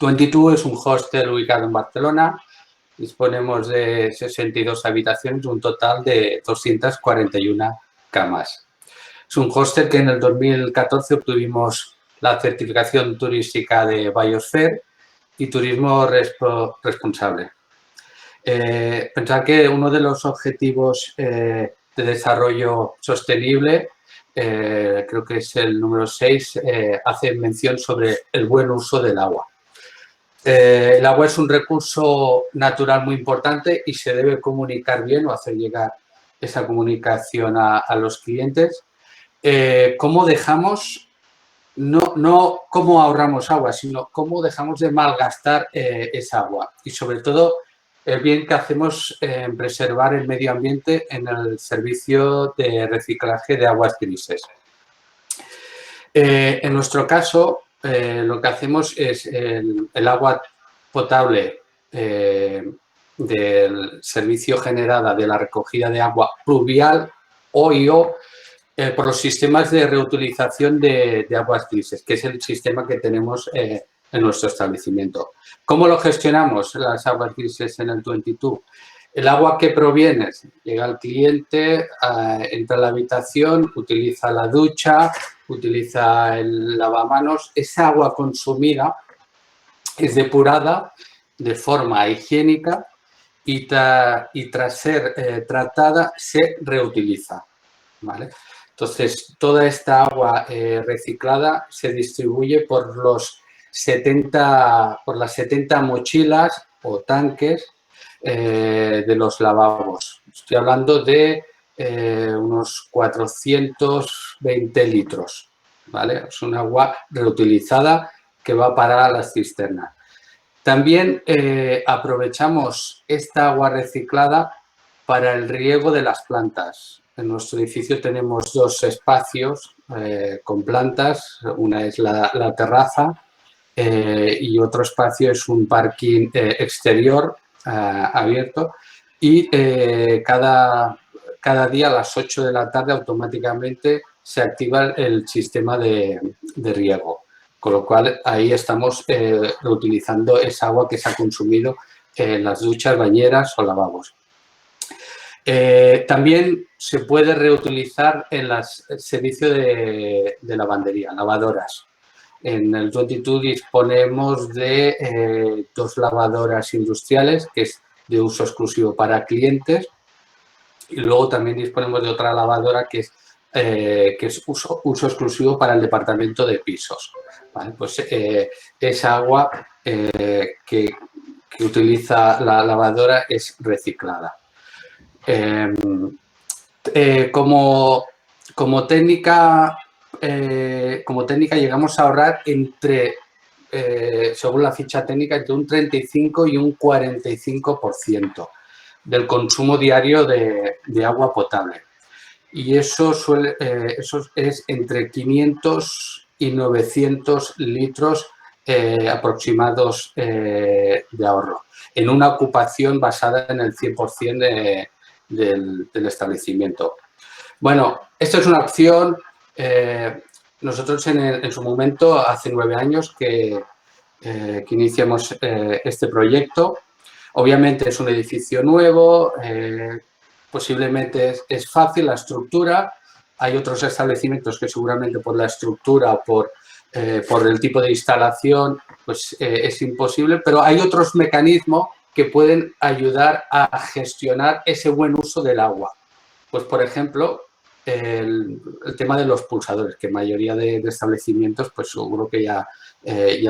S4: 22 es un hostel ubicado en Barcelona. Disponemos de 62 habitaciones, un total de 241 camas. Es un hostel que en el 2014 obtuvimos la certificación turística de Biosphere y turismo responsable. Pensar que uno de los objetivos de desarrollo sostenible, creo que es el número 6, hace mención sobre el buen uso del agua. El agua es un recurso natural muy importante y se debe comunicar bien o hacer llegar esa comunicación a los clientes. ¿Cómo dejamos, no cómo ahorramos agua, sino cómo dejamos de malgastar esa agua? Y sobre todo, el bien que hacemos en preservar el medio ambiente en el servicio de reciclaje de aguas grises. En nuestro caso, lo que hacemos es el agua potable del servicio generada de la recogida de agua pluvial OIO por los sistemas de reutilización de aguas grises, que es el sistema que tenemos en nuestro establecimiento. ¿Cómo lo gestionamos las aguas grises en el 22? El agua que proviene llega al cliente, entra a la habitación, utiliza la ducha, utiliza el lavamanos. Esa agua consumida es depurada de forma higiénica y tras ser tratada se reutiliza, ¿vale? Entonces, toda esta agua reciclada se distribuye por las 70 mochilas o tanques de los lavabos. Estoy hablando de unos 420 litros, ¿vale? Es un agua reutilizada que va para las cisternas. También aprovechamos esta agua reciclada para el riego de las plantas. En nuestro edificio tenemos dos espacios con plantas. Una es la terraza y otro espacio es un parking exterior abierto. Y cada día a las 8 de la tarde automáticamente se activa el sistema de riego. Con lo cual, ahí estamos reutilizando esa agua que se ha consumido en las duchas, bañeras o lavabos. También se puede reutilizar en el servicio de lavandería, lavadoras. En el 22 disponemos de 2 lavadoras industriales, que es de uso exclusivo para clientes. Y luego también disponemos de otra lavadora que es uso exclusivo para el departamento de pisos. ¿Vale? Pues esa agua que utiliza la lavadora es reciclada. Como técnica llegamos a ahorrar entre según la ficha técnica, entre un 35 y un 45% del consumo diario de agua potable. Y eso es entre 500 y 900 litros aproximados de ahorro, en una ocupación basada en el 100% del establecimiento. Bueno, esto es una opción. Nosotros en su momento, hace 9 años que iniciamos este proyecto. Obviamente es un edificio nuevo, posiblemente es fácil la estructura. Hay otros establecimientos que seguramente por la estructura o por el tipo de instalación pues es imposible, pero hay otros mecanismos que pueden ayudar a gestionar ese buen uso del agua. Pues, por ejemplo, el tema de los pulsadores, que mayoría de establecimientos pues seguro que ya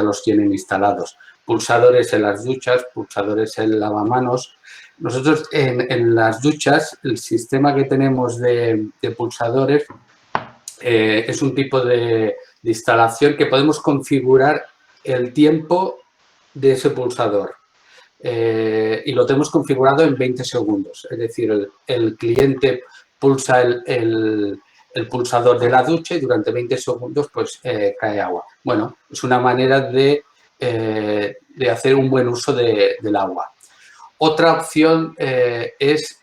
S4: los tienen instalados. Pulsadores en las duchas, pulsadores en el lavamanos. Nosotros en las duchas, el sistema que tenemos de pulsadores es un tipo de instalación que podemos configurar el tiempo de ese pulsador. Y lo tenemos configurado en 20 segundos. Es decir, el cliente pulsa el pulsador de la ducha y durante 20 segundos pues cae agua. Bueno, es una manera de hacer un buen uso del agua. Otra opción es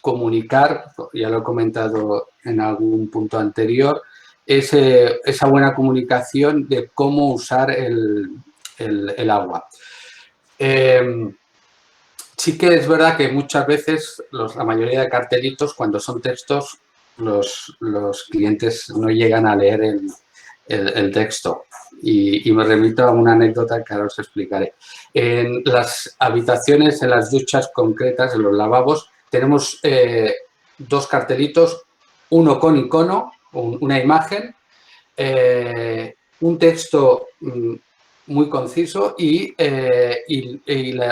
S4: comunicar, ya lo he comentado en algún punto anterior, es esa buena comunicación de cómo usar el agua. Sí que es verdad que muchas veces la mayoría de cartelitos, cuando son textos, los clientes no llegan a leer el texto. Y me remito a una anécdota que ahora os explicaré. En las habitaciones, en las duchas concretas, en los lavabos, tenemos 2 cartelitos, uno con icono, una imagen, un texto muy conciso y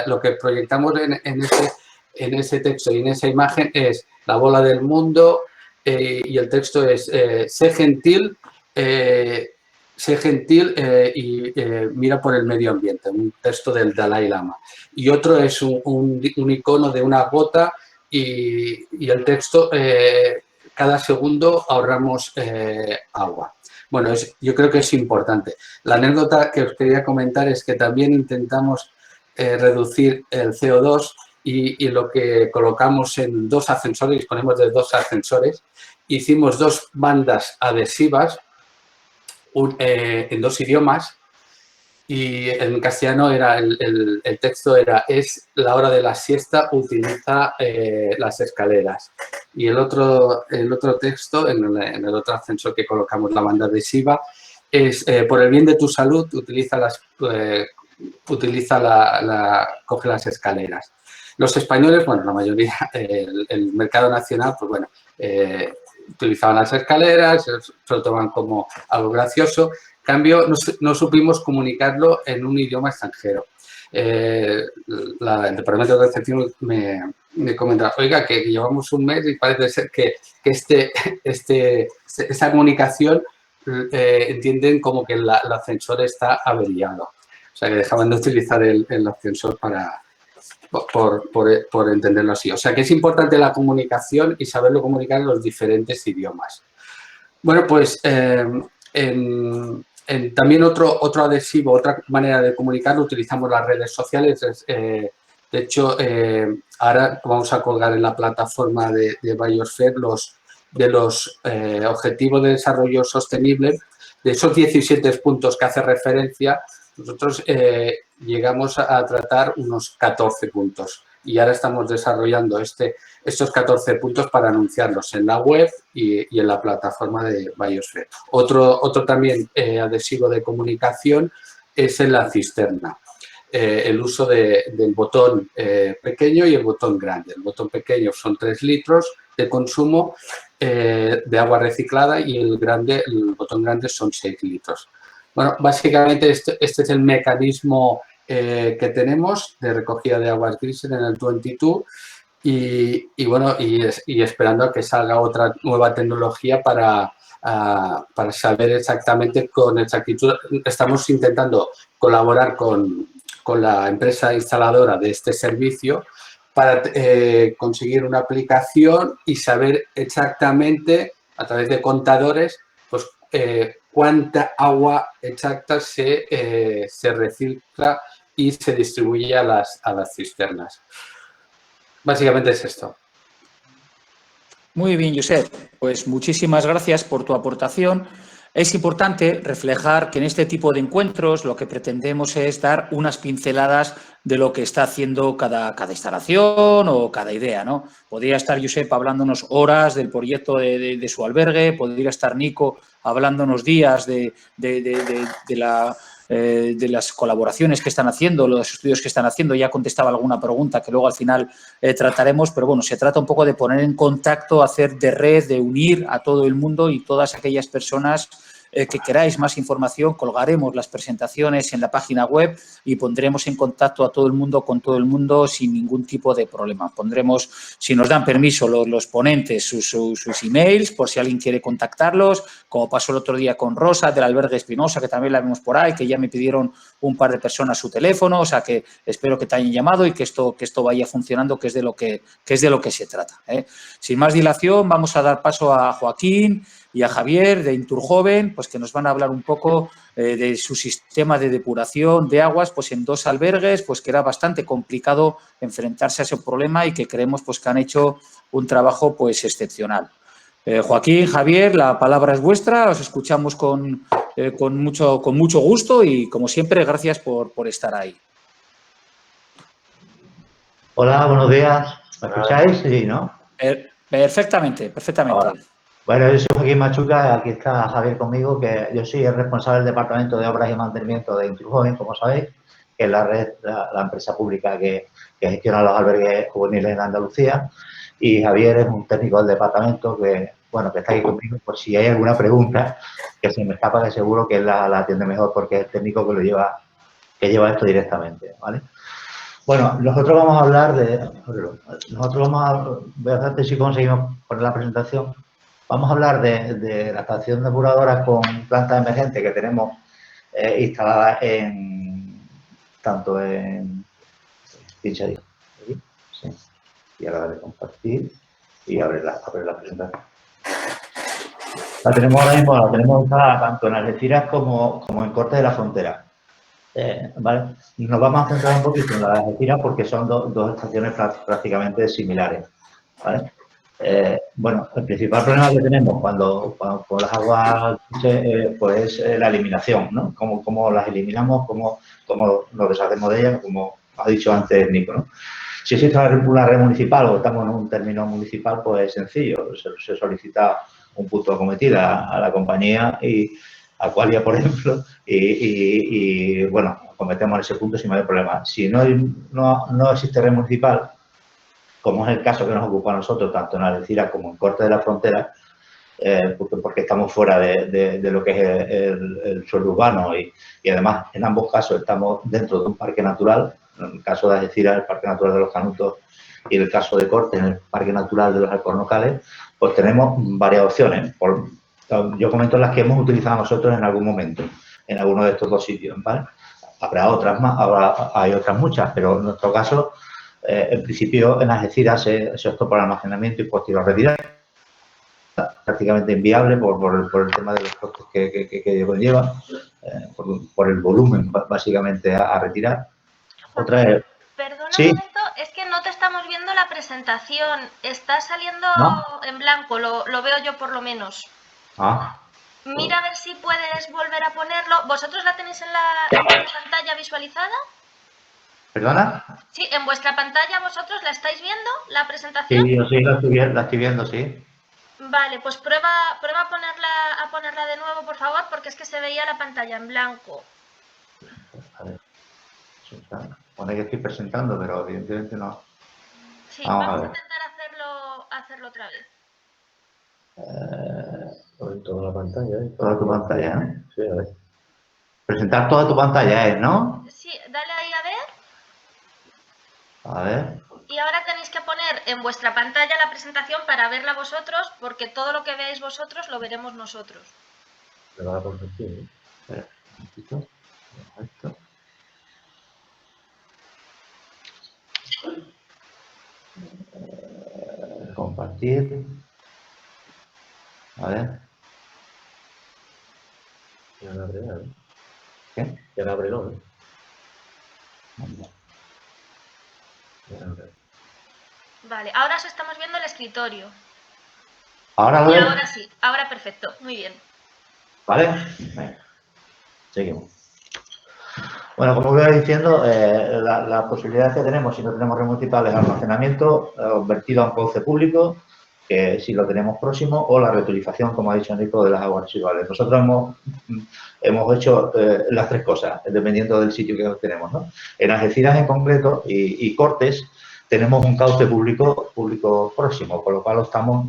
S4: lo que proyectamos en ese texto y en esa imagen es la bola del mundo y el texto es sé gentil y mira por el medio ambiente, un texto del Dalai Lama. Y otro es un icono de una gota y el texto cada segundo ahorramos agua. Bueno, yo creo que es importante. La anécdota que os quería comentar es que también intentamos reducir el CO2 y lo que colocamos en 2 ascensores, disponemos de 2 ascensores, hicimos 2 bandas adhesivas en 2 idiomas y en castellano era el texto era es la hora de la siesta, utiliza las escaleras. Y el otro texto, en el otro ascensor que colocamos la banda adhesiva, es por el bien de tu salud, coge las escaleras. Los españoles, bueno, la mayoría, el mercado nacional, pues bueno, utilizaban las escaleras, se lo toman como algo gracioso. En cambio, no supimos comunicarlo en un idioma extranjero. El departamento de recepción me comenta, oiga, que llevamos un mes y parece ser que esa comunicación entienden como que el ascensor está averiado. O sea, que dejaban de utilizar el ascensor por entenderlo así. O sea, que es importante la comunicación y saberlo comunicar en los diferentes idiomas. Bueno, pues también otro adhesivo, otra manera de comunicarlo, utilizamos las redes sociales. De hecho, ahora vamos a colgar en la plataforma de Biosphere los Objetivos de Desarrollo Sostenible. De esos 17 puntos que hace referencia, nosotros llegamos a tratar unos 14 puntos. Y ahora estamos desarrollando estos 14 puntos para anunciarlos en la web y en la plataforma de Biosphere. Otro también adhesivo de comunicación es en la cisterna. El uso del botón pequeño y el botón grande. El botón pequeño son 3 litros de consumo de agua reciclada y el botón grande son 6 litros. Bueno, básicamente este es el mecanismo que tenemos de recogida de aguas grises en el 22 y bueno, y esperando a que salga otra nueva tecnología para para saber exactamente con exactitud. Estamos intentando colaborar con la empresa instaladora de este servicio para conseguir una aplicación y saber exactamente, a través de contadores, pues cuánta agua exacta se recicla y se distribuye a las cisternas. Básicamente es esto.
S1: Muy bien, Josep. Pues muchísimas gracias por tu aportación. Es importante reflejar que en este tipo de encuentros lo que pretendemos es dar unas pinceladas de lo que está haciendo cada instalación o cada idea, ¿no? Podría estar Josep hablándonos horas del proyecto de su albergue, podría estar Nico hablándonos días de las colaboraciones que están haciendo, los estudios que están haciendo. Ya contestaba alguna pregunta que luego al final trataremos, pero bueno, se trata un poco de poner en contacto, hacer de red, de unir a todo el mundo y todas aquellas personas que queráis más información. Colgaremos las presentaciones en la página web y pondremos en contacto a todo el mundo con todo el mundo sin ningún tipo de problema. Pondremos, si nos dan permiso los ponentes, sus emails por si alguien quiere contactarlos, como pasó el otro día con Rosa del albergue Espinosa, que también la vemos por ahí, que ya me pidieron un par de personas su teléfono, o sea que espero que te hayan llamado y que esto vaya funcionando, que es de lo que se trata, ¿eh? Sin más dilación, vamos a dar paso a Joaquín y a Javier de Inturjoven, pues que nos van a hablar un poco de su sistema de depuración de aguas, pues en 2 albergues, pues que era bastante complicado enfrentarse a ese problema y que creemos pues que han hecho un trabajo pues excepcional. Joaquín, Javier, la palabra es vuestra, os escuchamos con mucho gusto y, como siempre, gracias por estar ahí.
S5: Hola, buenos días. ¿Me escucháis? Sí, ¿no?
S1: Perfectamente.
S5: Hola. Bueno, yo soy Joaquín Machuca, aquí está Javier conmigo, que yo soy el responsable del Departamento de Obras y Mantenimiento de Inturjoven, como sabéis, que es la red, la empresa pública que gestiona los albergues juveniles en Andalucía. Y Javier es un técnico del departamento que, bueno, que está aquí conmigo por si hay alguna pregunta que se me escapa, que seguro que él la atiende mejor porque es el técnico que lleva esto directamente, ¿vale? Bueno, nosotros vamos a hablar voy a hacerte si conseguimos poner la presentación. Vamos a hablar de la estación depuradora con planta emergente que tenemos instalada tanto en pincha ahí, sí, y ahora darle compartir y abre la presentación. La tenemos instalada tanto en Algeciras como en Corte de la Frontera. ¿Vale? Nos vamos a centrar un poquito en la Algeciras porque son dos estaciones prácticamente similares, ¿vale? Bueno, el principal problema que tenemos cuando con las aguas pues es la eliminación, ¿no? Cómo las eliminamos, cómo nos deshacemos de ellas, como ha dicho antes Nico, ¿no? Si existe una red municipal o estamos en un término municipal, pues es sencillo. Se solicita un punto de acometida a la compañía y Aqualia, por ejemplo, y bueno, acometemos ese punto sin mayor problema. Si no existe red municipal, como es el caso que nos ocupa a nosotros, tanto en Algeciras como en Corte de la Frontera, porque estamos fuera de lo que es el suelo urbano y además en ambos casos estamos dentro de un parque natural. En el caso de Algeciras, el Parque Natural de los Canutos, y en el caso de Corte, en el Parque Natural de los Alcornocales, pues tenemos varias opciones. Yo comento las que hemos utilizado nosotros en algún momento, en alguno de estos 2 sitios, ¿vale? Habrá otras más, hay otras muchas, pero en nuestro caso, en principio, en Algeciras se optó por almacenamiento y posterior retirada. Prácticamente inviable por el tema de los costos que conlleva, por el volumen, básicamente, a retirar. Otra es...
S6: Perdona
S5: ¿Sí?
S6: un momento, es que no te estamos viendo la presentación. Está saliendo en blanco, lo veo yo por lo menos. Mira a ver si puedes volver a ponerlo. ¿Vosotros la tenéis en la pantalla visualizada?
S5: ¿Perdona?
S6: Sí, en vuestra pantalla vosotros la estáis viendo, la presentación.
S5: Sí, yo sí, la estoy viendo, sí.
S6: Vale, pues prueba a ponerla de nuevo, por favor, porque es que se veía la pantalla en blanco.
S5: A ver. Pone que estoy presentando, pero evidentemente no.
S6: Sí, vamos a intentar hacerlo otra vez.
S5: Toda la pantalla, toda tu pantalla, ¿eh? Sí, a ver. Presentar toda tu pantalla, ¿no?
S6: Sí, dale ahí a ver.
S5: A ver.
S6: Y ahora tenéis que poner en vuestra pantalla la presentación para verla vosotros, porque todo lo que veáis vosotros lo veremos nosotros.
S5: Le va a por aquí, ¿eh? Espera, un momentito. Esto. Compartir. A ver.
S7: Ya la abre, ¿eh?
S5: ¿Qué?
S7: Ya la abre, ¿no?
S5: Ya la abre.
S6: Vale, ahora os estamos viendo el escritorio.
S5: ¿Ahora lo
S6: Y
S5: ves?
S6: ahora sí, ahora perfecto, muy bien.
S5: ¿Vale? Venga. Seguimos. Bueno, como os iba diciendo, las posibilidades que tenemos si no tenemos red municipal es almacenamiento vertido a un cauce público, que si lo tenemos próximo, o la reutilización, como ha dicho Nico, de las aguas residuales. Nosotros hemos hecho las tres cosas, dependiendo del sitio que tenemos, ¿no? En Algeciras en concreto y Cortes tenemos un cauce público próximo, con lo cual estamos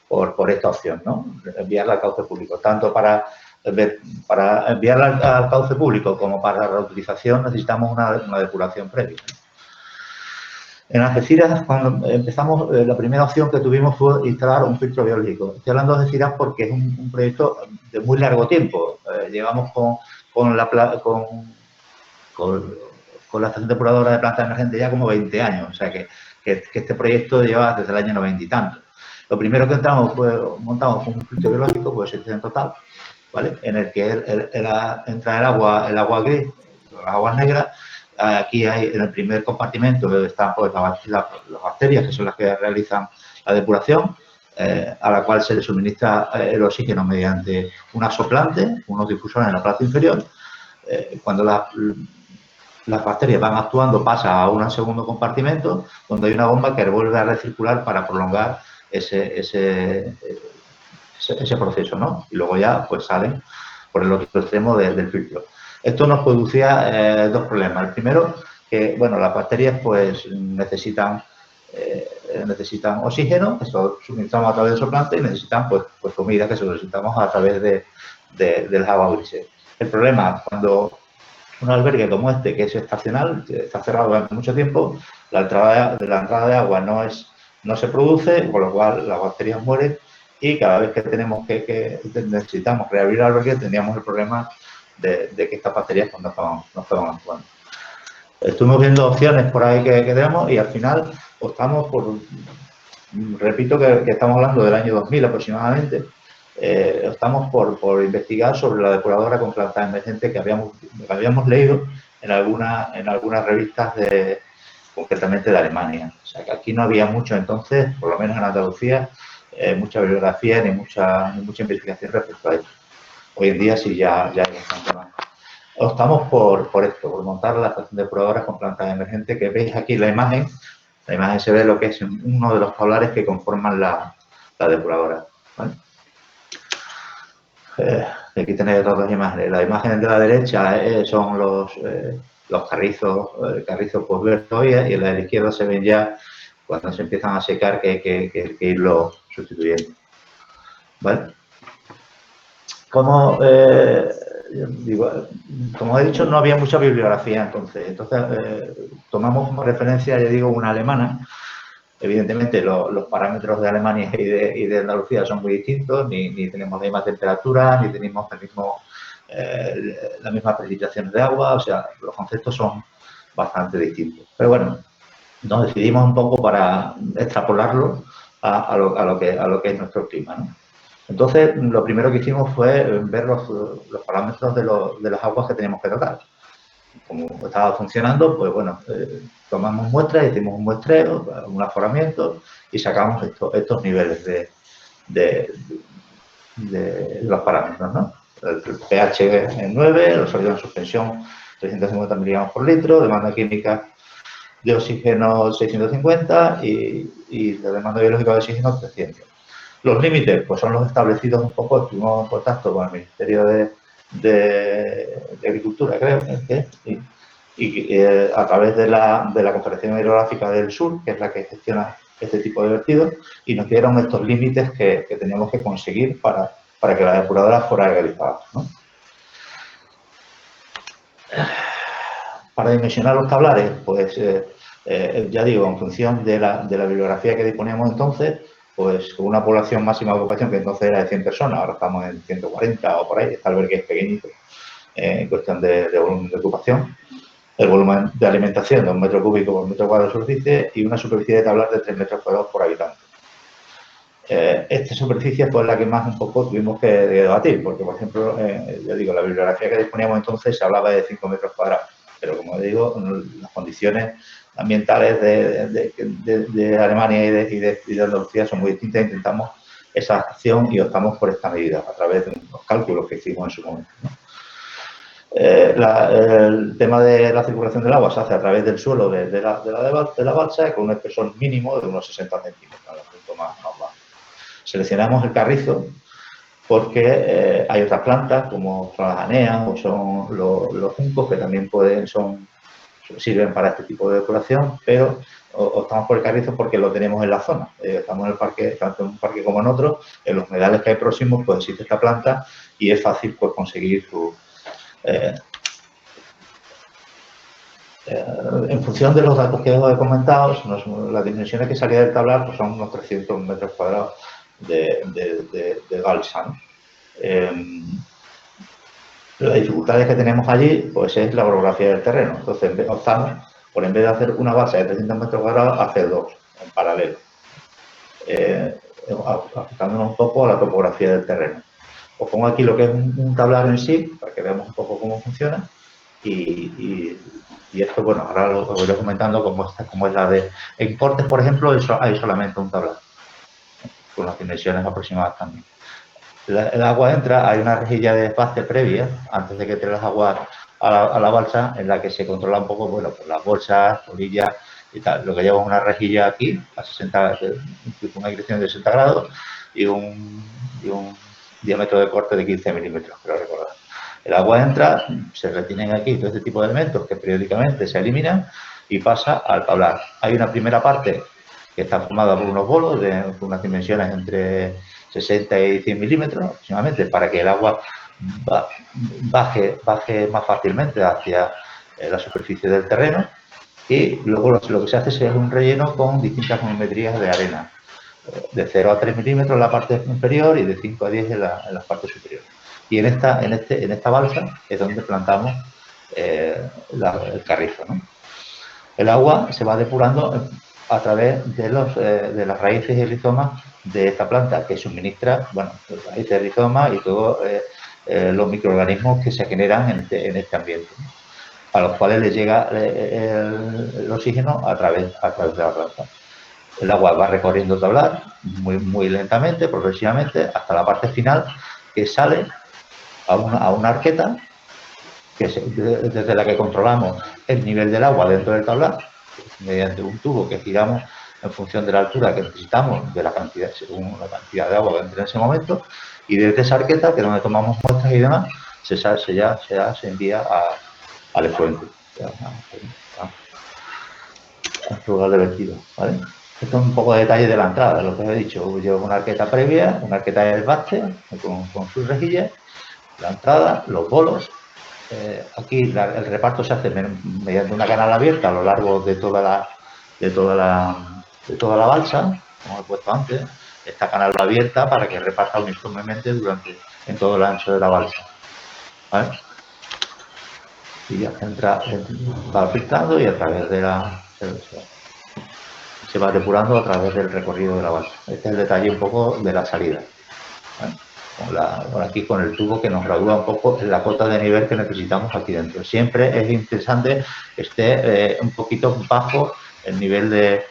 S5: por esta opción, ¿no? Enviarla al cauce público, tanto para enviarla al cauce público como para la reutilización necesitamos una depuración previa. En Algeciras, cuando empezamos, la primera opción que tuvimos fue instalar un filtro biológico. Estoy hablando de Algeciras porque es un proyecto de muy largo tiempo. Llevamos con la estación depuradora de planta emergente ya como 20 años. O sea que este proyecto lleva desde el año 90 y tanto. Lo primero que montamos fue un filtro biológico, pues en total, ¿vale? En el que entra el agua gris, las aguas negras. Aquí en el primer compartimento están pues, las bacterias, que son las que realizan la depuración, a la cual se le suministra el oxígeno mediante un asoplante, unos difusores en la parte inferior. Cuando las bacterias van actuando, pasa a un segundo compartimento, donde hay una bomba que vuelve a recircular para prolongar ese proceso, ¿no? Y luego ya pues salen por el otro extremo del filtro. Esto nos producía dos problemas. El primero, que bueno, las bacterias pues necesitan oxígeno, que lo suministramos a través del soplante, y necesitan pues comida, que se lo necesitamos a través de las aguas grises. El problema, cuando un albergue como este, que es estacional, que está cerrado durante mucho tiempo, la entrada de agua no se produce, con lo cual las bacterias mueren, y cada vez que necesitamos reabrir el albergue, tendríamos el problema de que estas bacterias pues, no estaban actuando. Estuvimos viendo opciones por ahí que tenemos y al final optamos por, repito que estamos hablando del año 2000 aproximadamente, optamos por investigar sobre la depuradora con planta emergente que habíamos leído en algunas revistas concretamente de Alemania. O sea que aquí no había mucho entonces, por lo menos en Andalucía, mucha bibliografía ni mucha investigación respecto a esto. Hoy en día sí ya hay bastante más. Optamos por esto, por montar la estación depuradora con plantas emergentes, que veis aquí la imagen. La imagen se ve lo que es uno de los tablares que conforman la depuradora, ¿vale? Aquí tenéis otras dos imágenes. La imagen de la derecha son los carrizos postvertoides, y en la de la izquierda se ven ya cuando se empiezan a secar que hay que irlo sustituyendo, ¿vale? Como he dicho, no había mucha bibliografía entonces tomamos como referencia, ya digo, una alemana. Evidentemente los parámetros de Alemania y de Andalucía son muy distintos, ni tenemos la misma temperatura, ni tenemos las mismas precipitaciones de agua, o sea, los conceptos son bastante distintos. Pero bueno, nos decidimos un poco para extrapolarlo a lo que es nuestro clima, ¿no? Entonces, lo primero que hicimos fue ver los parámetros de las aguas que teníamos que tratar. Como estaba funcionando, pues bueno, tomamos muestras, hicimos un muestreo, un aforamiento y sacamos estos niveles de los parámetros, ¿no? El pH en 9, los sólidos en suspensión 350 miligramos por litro, demanda química de oxígeno 650 y de demanda biológica de oxígeno 300. Los límites, pues son los establecidos un poco, estuvimos en contacto con el Ministerio de Agricultura, creo, y a través de la Confederación Hidrográfica del Sur, que es la que gestiona este tipo de vertidos, y nos dieron estos límites que teníamos que conseguir para que la depuradora fuera legalizada, ¿no? Para dimensionar los tablares, pues Ya digo, en función de la bibliografía que disponíamos entonces, pues con una población máxima de ocupación que entonces era de 100 personas, ahora estamos en 140 o por ahí, este albergue es pequeñito en cuestión de volumen de ocupación, el volumen de alimentación de 1 metro cúbico por metro cuadrado de superficie y una superficie de tablar de 3 metros cuadrados por habitante. Esta superficie fue la que más un poco tuvimos que debatir, porque, por ejemplo, ya digo, la bibliografía que disponíamos entonces se hablaba de 5 metros cuadrados, pero, como digo, las condiciones ambientales de Alemania y de Andalucía son muy distintas. Intentamos esa adaptación y optamos por esta medida a través de los cálculos que hicimos en su momento, ¿no? El tema de la circulación del agua se hace a través del suelo de la balsa con un espesor mínimo de unos 60 centímetros, al punto más bajo. Seleccionamos el carrizo porque hay otras plantas como son las aneas o son los juncos que también sirven para este tipo de decoración, pero optamos por el carrizo porque lo tenemos en la zona. Estamos en el parque, tanto en un parque como en otro, en los humedales que hay próximos, pues existe esta planta y es fácil pues conseguir su... en función de los datos que os he comentado, las dimensiones que salía del tablar pues son unos 300 metros cuadrados de balsa, ¿no? Las dificultades que tenemos allí pues es la orografía del terreno. Entonces optamos por, en vez de hacer una balsa de 300 metros cuadrados, hacer dos en paralelo, ajustándonos un poco a la topografía del terreno. Os pongo aquí lo que es un tablar en sí, para que veamos un poco cómo funciona. Y esto, bueno, ahora lo iré comentando cómo es la de... En cortes, por ejemplo, hay solamente un tablar, con las dimensiones aproximadas también. El agua entra, hay una rejilla de despaste previa, antes de que entre las aguas a la balsa, en la que se controla un poco, bueno, pues las bolsas, orillas y tal. Lo que lleva una rejilla aquí, a 60, una dirección de 60 grados y un diámetro de corte de 15 milímetros, creo recordar. El agua entra, se retienen aquí todo este tipo de elementos que periódicamente se eliminan y pasa al tablar. Hay una primera parte que está formada por unos bolos de unas dimensiones entre 60 y 100 milímetros aproximadamente, para que el agua baje más fácilmente hacia la superficie del terreno. Y luego lo que se hace es un relleno con distintas volumetrías de arena, de 0 a 3 milímetros en la parte inferior y de 5 a 10 en la parte superior. Y en esta balsa es donde plantamos el carrizo, ¿no? El agua se va depurando a través de las raíces y rizomas de esta planta, que suministra, bueno, raíces, rizomas y todos los microorganismos que se generan en este ambiente, ¿no? A los cuales les llega el oxígeno a través de la planta. El agua va recorriendo el tablar muy lentamente, progresivamente, hasta la parte final, que sale a una arqueta desde la que controlamos el nivel del agua dentro del tablar mediante un tubo que giramos en función de la altura que necesitamos, según la cantidad de agua que entre en ese momento, y desde esa arqueta, que es donde tomamos muestras y demás, se envía al efluente, al lugar de vertido, ¿vale? Esto es un poco de detalle de la entrada, lo que os he dicho. Llevo una arqueta previa, una arqueta de desbaste con sus rejillas, la entrada, los bolos. Aquí el reparto se hace mediante una canal abierta a lo largo de toda la balsa, como he puesto antes. Esta canal va abierta para que reparta uniformemente en todo el ancho de la balsa, ¿vale? Y ya va filtrando y a través se va depurando a través del recorrido de la balsa. Este es el detalle un poco de la salida, ¿vale? Aquí con el tubo que nos gradúa un poco en la cota de nivel que necesitamos aquí dentro. Siempre es interesante que esté un poquito bajo el nivel de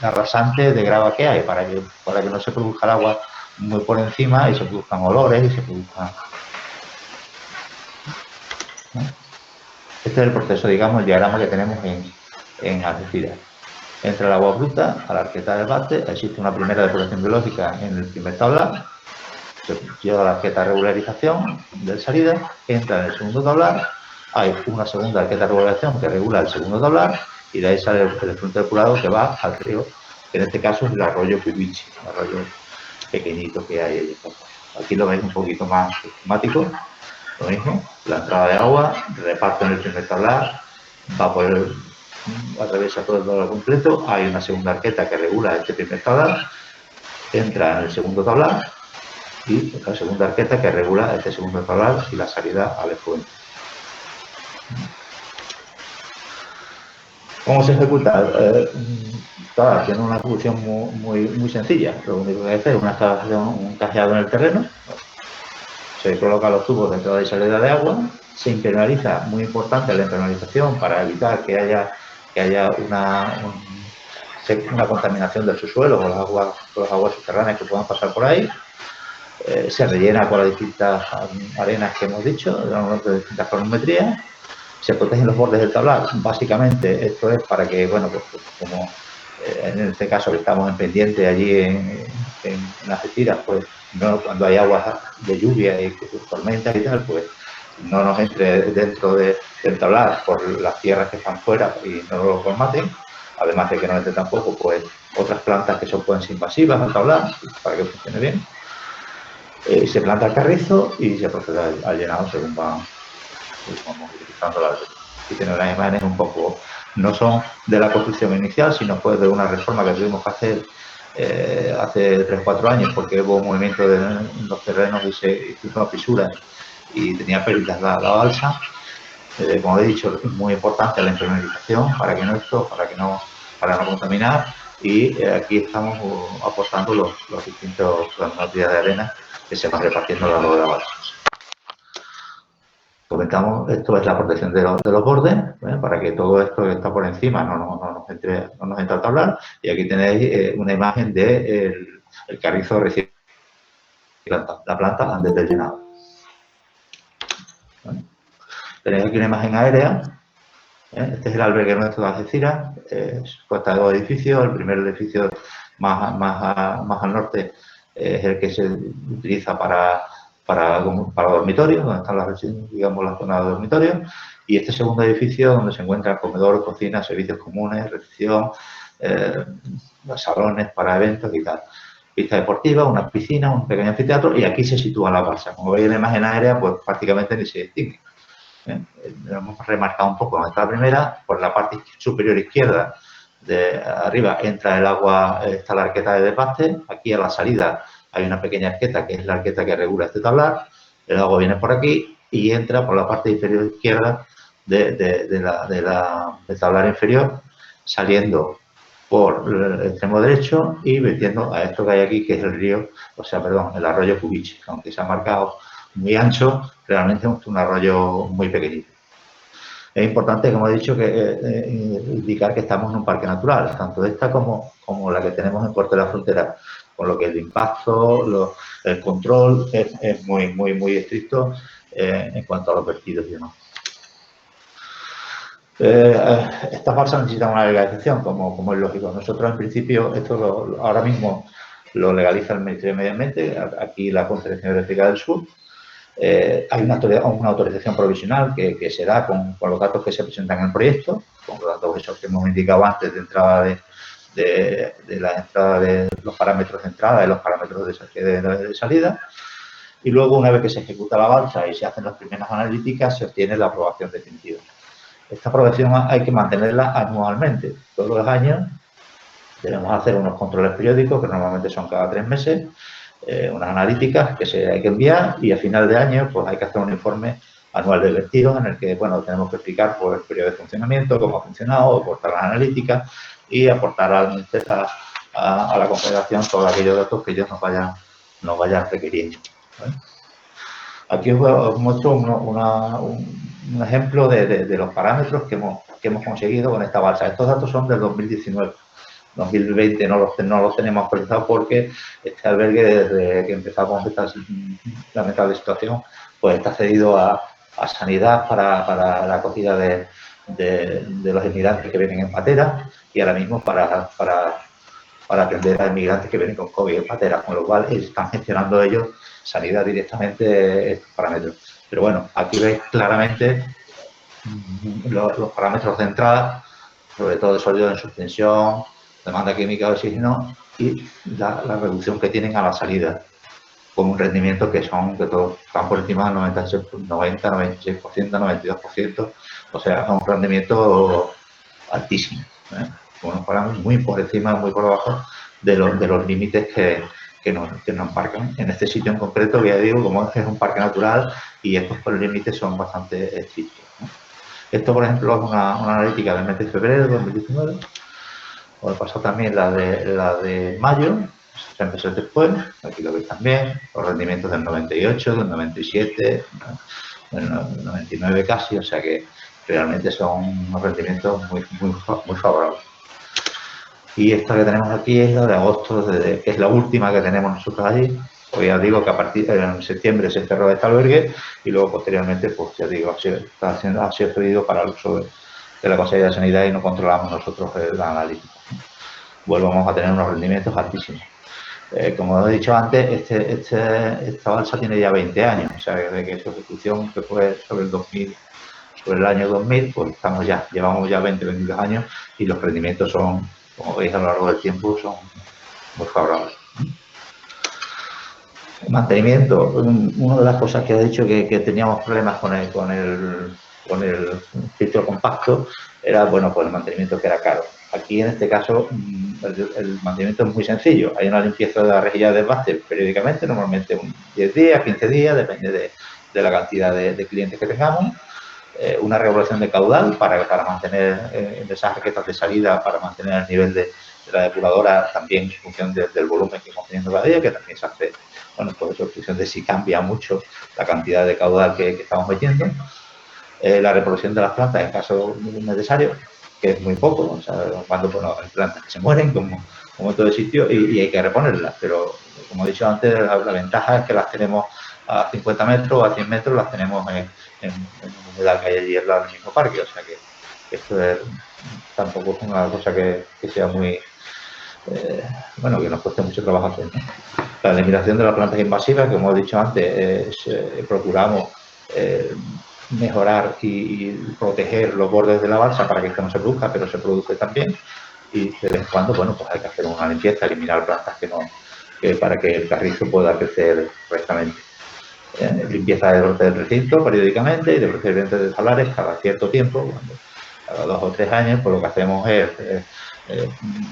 S5: arrasante de grava que hay, para que no se produzca el agua muy por encima y se produzcan olores y se produzcan... ¿no? Este es el proceso, digamos, el diagrama que tenemos en Algeciras. Entra el agua bruta a la arqueta del bate, existe una primera depuración biológica en el primer tablar, se lleva a la arqueta de regularización de salida, entra en el segundo tablar, hay una segunda arqueta de regularización que regula el segundo tablar y de ahí sale el efluente depurado que va al río, que en este caso es el arroyo Pibichi, un arroyo pequeñito que hay ahí. Aquí lo veis un poquito más esquemático, lo mismo, la entrada de agua, reparto en el primer tablar, va por atraviesa todo el tablar completo, hay una segunda arqueta que regula este primer tablar, entra en el segundo tablar y la segunda arqueta que regula este segundo tablar y la salida al efluente. ¿Cómo se ejecuta? Tiene una ejecución muy sencilla. Lo único que hay que hacer es una instalación, un cajeado en el terreno. Se colocan los tubos de entrada y salida de agua. Se impermeabiliza, muy importante la impermeabilización para evitar que haya una contaminación del subsuelo con las aguas subterráneas que puedan pasar por ahí. Se rellena con las distintas arenas que hemos dicho, de distintas colorimetrías. Se protegen los bordes del tablar. Básicamente, esto es para que, bueno, pues como en este caso que estamos en pendiente allí en las Algeciras, pues no, cuando hay aguas de lluvia y tormentas y tal, pues no nos entre dentro del tablar por las tierras que están fuera y no lo colmaten. Además de que no entre tampoco, pues, otras plantas que pueden ser invasivas al tablar, para que funcione bien. Se planta el carrizo y se procede al llenado según vamos utilizando la. Aquí tienen las imágenes un poco, no son de la construcción inicial, sino pues de una reforma que tuvimos que hacer hace 3 o 4 años, porque hubo un movimiento en los terrenos y se hizo una fisura y tenía pérdidas la balsa. Como he dicho, es muy importante la impermeabilización para no contaminar, y aquí estamos aportando las cantidades de arena que se van repartiendo a lo largo de la balsa. Comentamos, esto es la protección de los bordes, para que todo esto que está por encima no nos entre al tablar. Y aquí tenéis una imagen del carrizo recién plantado, la planta antes del llenado. ¿Vale? Tenéis aquí una imagen aérea. Este es el albergue nuestro de Algeciras. Consta de 2 edificios. El primer edificio más al norte es el que se utiliza para dormitorios, donde están las zonas de dormitorios, y este segundo edificio donde se encuentra comedor, cocina, servicios comunes, recepción, salones para eventos y tal. Pista deportiva, una piscina, un pequeño anfiteatro, y aquí se sitúa la balsa. Como veis en la imagen aérea, pues prácticamente ni se distingue. Lo hemos remarcado un poco. Esta primera, por la parte superior izquierda de arriba entra el agua, está la arqueta de desbaste. Aquí a la salida hay una pequeña arqueta que es la arqueta que regula este tablar. El agua viene por aquí y entra por la parte inferior izquierda del tablar inferior, saliendo por el extremo derecho y metiendo a esto que hay aquí, que es el río, el arroyo Cubiche, aunque se ha marcado muy ancho, realmente es un arroyo muy pequeñito. Es importante, como he dicho, indicar que estamos en un parque natural, tanto esta como la que tenemos en Puerto de la Frontera, con lo que el impacto, el control es muy estricto en cuanto a los vertidos y demás. Estas balsas necesitan una legalización, como es lógico. Nosotros, en principio, esto ahora mismo lo legaliza el Ministerio de Medio Ambiente, aquí la Confederación Eléctrica del Sur. Hay una autorización provisional que se da con los datos que se presentan en el proyecto, con los datos esos que hemos indicado antes de entrada de los parámetros de entrada y los parámetros de salida. Y luego, una vez que se ejecuta la balsa y se hacen las primeras analíticas, se obtiene la aprobación definitiva. Esta aprobación hay que mantenerla anualmente. Todos los años debemos hacer unos controles periódicos, que normalmente son cada 3 meses, unas analíticas que hay que enviar, y a final de año pues hay que hacer un informe anual de vertidos en el que, bueno, tenemos que explicar por el periodo de funcionamiento, cómo ha funcionado, aportar las analíticas y aportar a la Confederación todos aquellos datos que ellos nos vayan requiriendo. ¿Vale? Aquí os muestro un ejemplo de los parámetros que hemos conseguido con esta balsa. Estos datos son del 2019. 2020 no los tenemos actualizados porque este albergue, desde que empezamos esta lamentable situación, pues está cedido a Sanidad para la acogida de los inmigrantes que vienen en patera, y ahora mismo para atender a inmigrantes que vienen con COVID en patera, con lo cual están gestionando ellos, Sanidad, directamente estos parámetros. Pero bueno, aquí veis claramente los parámetros de entrada, sobre todo de sólido en suspensión, demanda química de oxígeno y la reducción que tienen a la salida, con un rendimiento que todos están por encima del 90, 96%, 92%, o sea, un rendimiento altísimos, unos parámetros muy por encima, muy por debajo de los límites que nos marcan. En este sitio en concreto, que ya digo, como es un parque natural y estos límites son bastante estrictos. Esto, por ejemplo, es una analítica del mes de febrero de 2019. Os he pasado también la de mayo, 3 meses después. Aquí lo veis también, los rendimientos del 98, del 97, del 99 casi, o sea que realmente son unos rendimientos muy favorables. Y esta que tenemos aquí es la de agosto, que es la última que tenemos nosotros allí. Pues ya digo que a partir de septiembre se cerró este albergue y luego posteriormente, pues ya digo, ha sido cedido para el uso de la Consejería de Sanidad y no controlamos nosotros la analítica. Volvamos a tener unos rendimientos altísimos. Como he dicho antes, esta balsa tiene ya 20 años, o sea, desde que su ejecución, que fue sobre el año 2000, pues llevamos ya 22 años y los rendimientos son, como veis a lo largo del tiempo, son muy favorables. Mantenimiento. Una de las cosas que he dicho que teníamos problemas con el filtro compacto era, bueno, pues el mantenimiento que era caro. Aquí, en este caso, el mantenimiento es muy sencillo. Hay una limpieza de la rejilla de desbaste periódicamente, normalmente 10 días, 15 días, depende de la cantidad de clientes que tengamos. Una regulación de caudal para mantener esas raquetas de salida, para mantener el nivel de la depuradora también en función del volumen que estamos teniendo cada día, que también se hace, bueno, pues en función de si cambia mucho la cantidad de caudal que estamos metiendo. La reproducción de las plantas en caso necesario, que es muy poco, o sea, cuando hay plantas que se mueren, como en todo sitio, y hay que reponerlas, pero como he dicho antes, la ventaja es que las tenemos a 50 metros o a 100 metros, las tenemos en humedad que hay allí al lado del mismo parque, o sea que esto tampoco es una cosa que sea muy, bueno, que nos cueste mucho trabajo hacer, ¿no? La eliminación de las plantas invasivas, que como he dicho antes, procuramos mejorar y proteger los bordes de la balsa para que esto no se produzca, pero se produce también. Y de vez en cuando, bueno, pues hay que hacer una limpieza, eliminar plantas para que el carrizo pueda crecer correctamente. Limpieza del recinto periódicamente y de procedimientos de salares cada cierto tiempo, cada 2 o 3 años, pues lo que hacemos es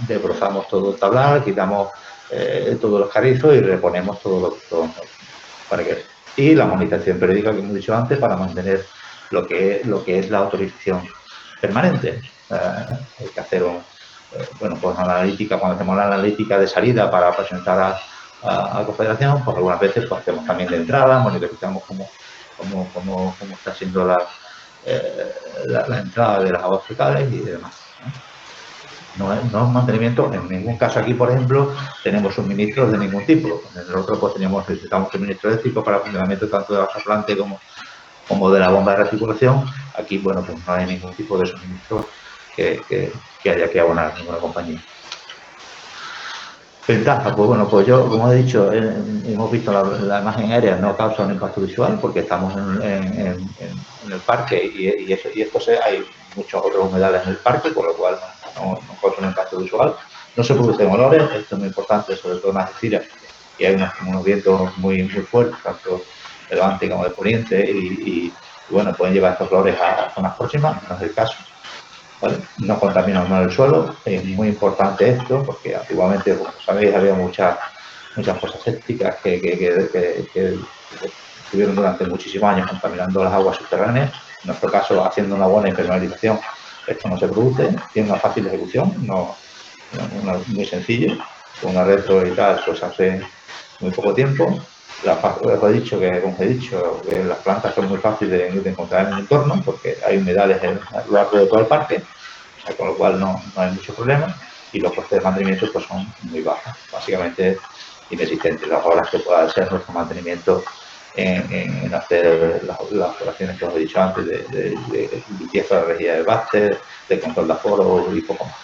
S5: desbrozamos todo el tablar, quitamos todos los carrizos y reponemos todo para que. Y la monitorización periódica que hemos dicho antes para mantener lo que es la autorización permanente. Hay que hacer bueno, pues una analítica, cuando hacemos la analítica de salida para presentar a Confederación, pues algunas veces pues hacemos también de entrada, monitorizamos cómo está siendo la entrada de las aguas fecales y demás. No es mantenimiento, en ningún caso aquí, por ejemplo, tenemos suministros de ningún tipo. En el otro pues necesitamos suministro eléctrico para el funcionamiento tanto de la planta como de la bomba de recirculación. Aquí, bueno, pues no hay ningún tipo de suministro que haya que abonar ninguna compañía. Ventaja, pues bueno, pues yo, como he dicho, hemos visto la imagen aérea, no causa un impacto visual porque estamos en el parque y esto hay muchas otras humedades en el parque, con lo cual no causa un impacto visual. No se producen olores, esto es muy importante, sobre todo en Algeciras, y hay unos vientos muy fuertes, tanto de levante como de poniente, y bueno, pueden llevar estos olores a zonas próximas, no es el caso. ¿Vale? No contaminamos el suelo, es muy importante esto, porque antiguamente, como sabéis, había muchas fosas sépticas que estuvieron durante muchísimos años contaminando las aguas subterráneas. En nuestro caso, haciendo una buena impermeabilización, esto no se produce, tiene una fácil ejecución, muy sencillo, con una retro y tal, pues hace muy poco tiempo. Os he dicho que las plantas son muy fáciles de encontrar en el entorno porque hay humedales a lo largo de todo el parque, o sea, con lo cual no hay mucho problema y los costes de mantenimiento pues son muy bajos, básicamente inexistentes. Las horas que pueda ser nuestro mantenimiento en hacer las operaciones que os he dicho antes de limpieza de la rejilla de desbaste, de control de aforo y poco más.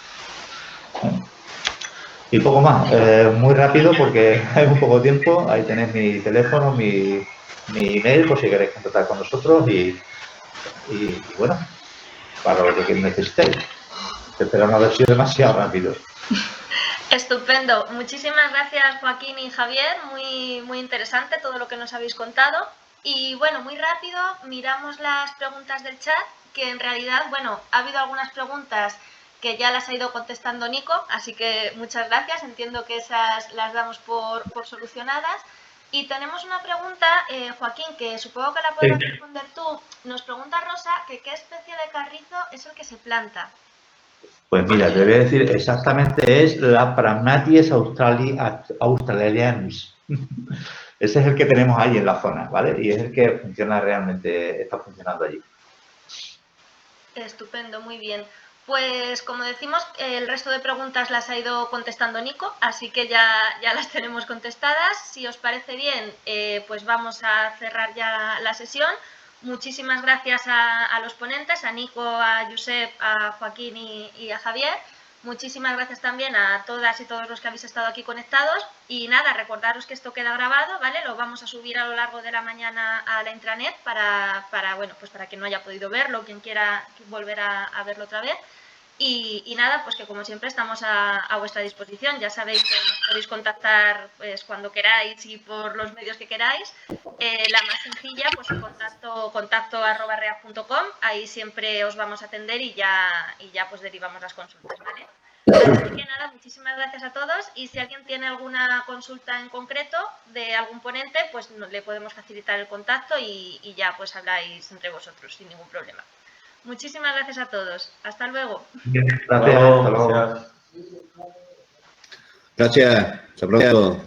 S5: Y poco más, muy rápido porque hay muy poco tiempo. Ahí tenéis mi teléfono, mi email, por si queréis contactar con nosotros y bueno, para lo que necesitéis. Espero no haber sido demasiado rápido.
S6: Estupendo. Muchísimas gracias, Joaquín y Javier. Muy interesante todo lo que nos habéis contado. Y bueno, muy rápido, miramos las preguntas del chat, que en realidad, bueno, ha habido algunas preguntas que ya las ha ido contestando Nico, así que muchas gracias. Entiendo que esas las damos por solucionadas. Y tenemos una pregunta, Joaquín, que supongo que la podrás responder tú. Nos pregunta Rosa que qué especie de carrizo es el que se planta.
S5: Pues mira, te voy a decir exactamente, es la Phragmites australianus. Ese es el que tenemos ahí en la zona, ¿vale? Y es el que funciona realmente, está funcionando allí.
S6: Estupendo, muy bien. Pues como decimos, el resto de preguntas las ha ido contestando Nico, así que ya las tenemos contestadas. Si os parece bien, pues vamos a cerrar ya la sesión. Muchísimas gracias a los ponentes, a Nico, a Josep, a Joaquín y a Javier. Muchísimas gracias también a todas y todos los que habéis estado aquí conectados. Y nada, recordaros que esto queda grabado, ¿vale? Lo vamos a subir a lo largo de la mañana a la intranet para quien no haya podido verlo, quien quiera volver a verlo otra vez. Y nada, pues que como siempre estamos a vuestra disposición. Ya sabéis que nos podéis contactar pues cuando queráis y por los medios que queráis. La más sencilla, pues el contacto@react.com. Ahí siempre os vamos a atender y ya pues derivamos las consultas, ¿vale? Así que nada, muchísimas gracias a todos. Y si alguien tiene alguna consulta en concreto de algún ponente, pues le podemos facilitar el contacto y ya pues habláis entre vosotros sin ningún problema. Muchísimas gracias a todos. Hasta luego.
S5: Gracias. Hasta luego.
S8: Gracias. Hasta pronto.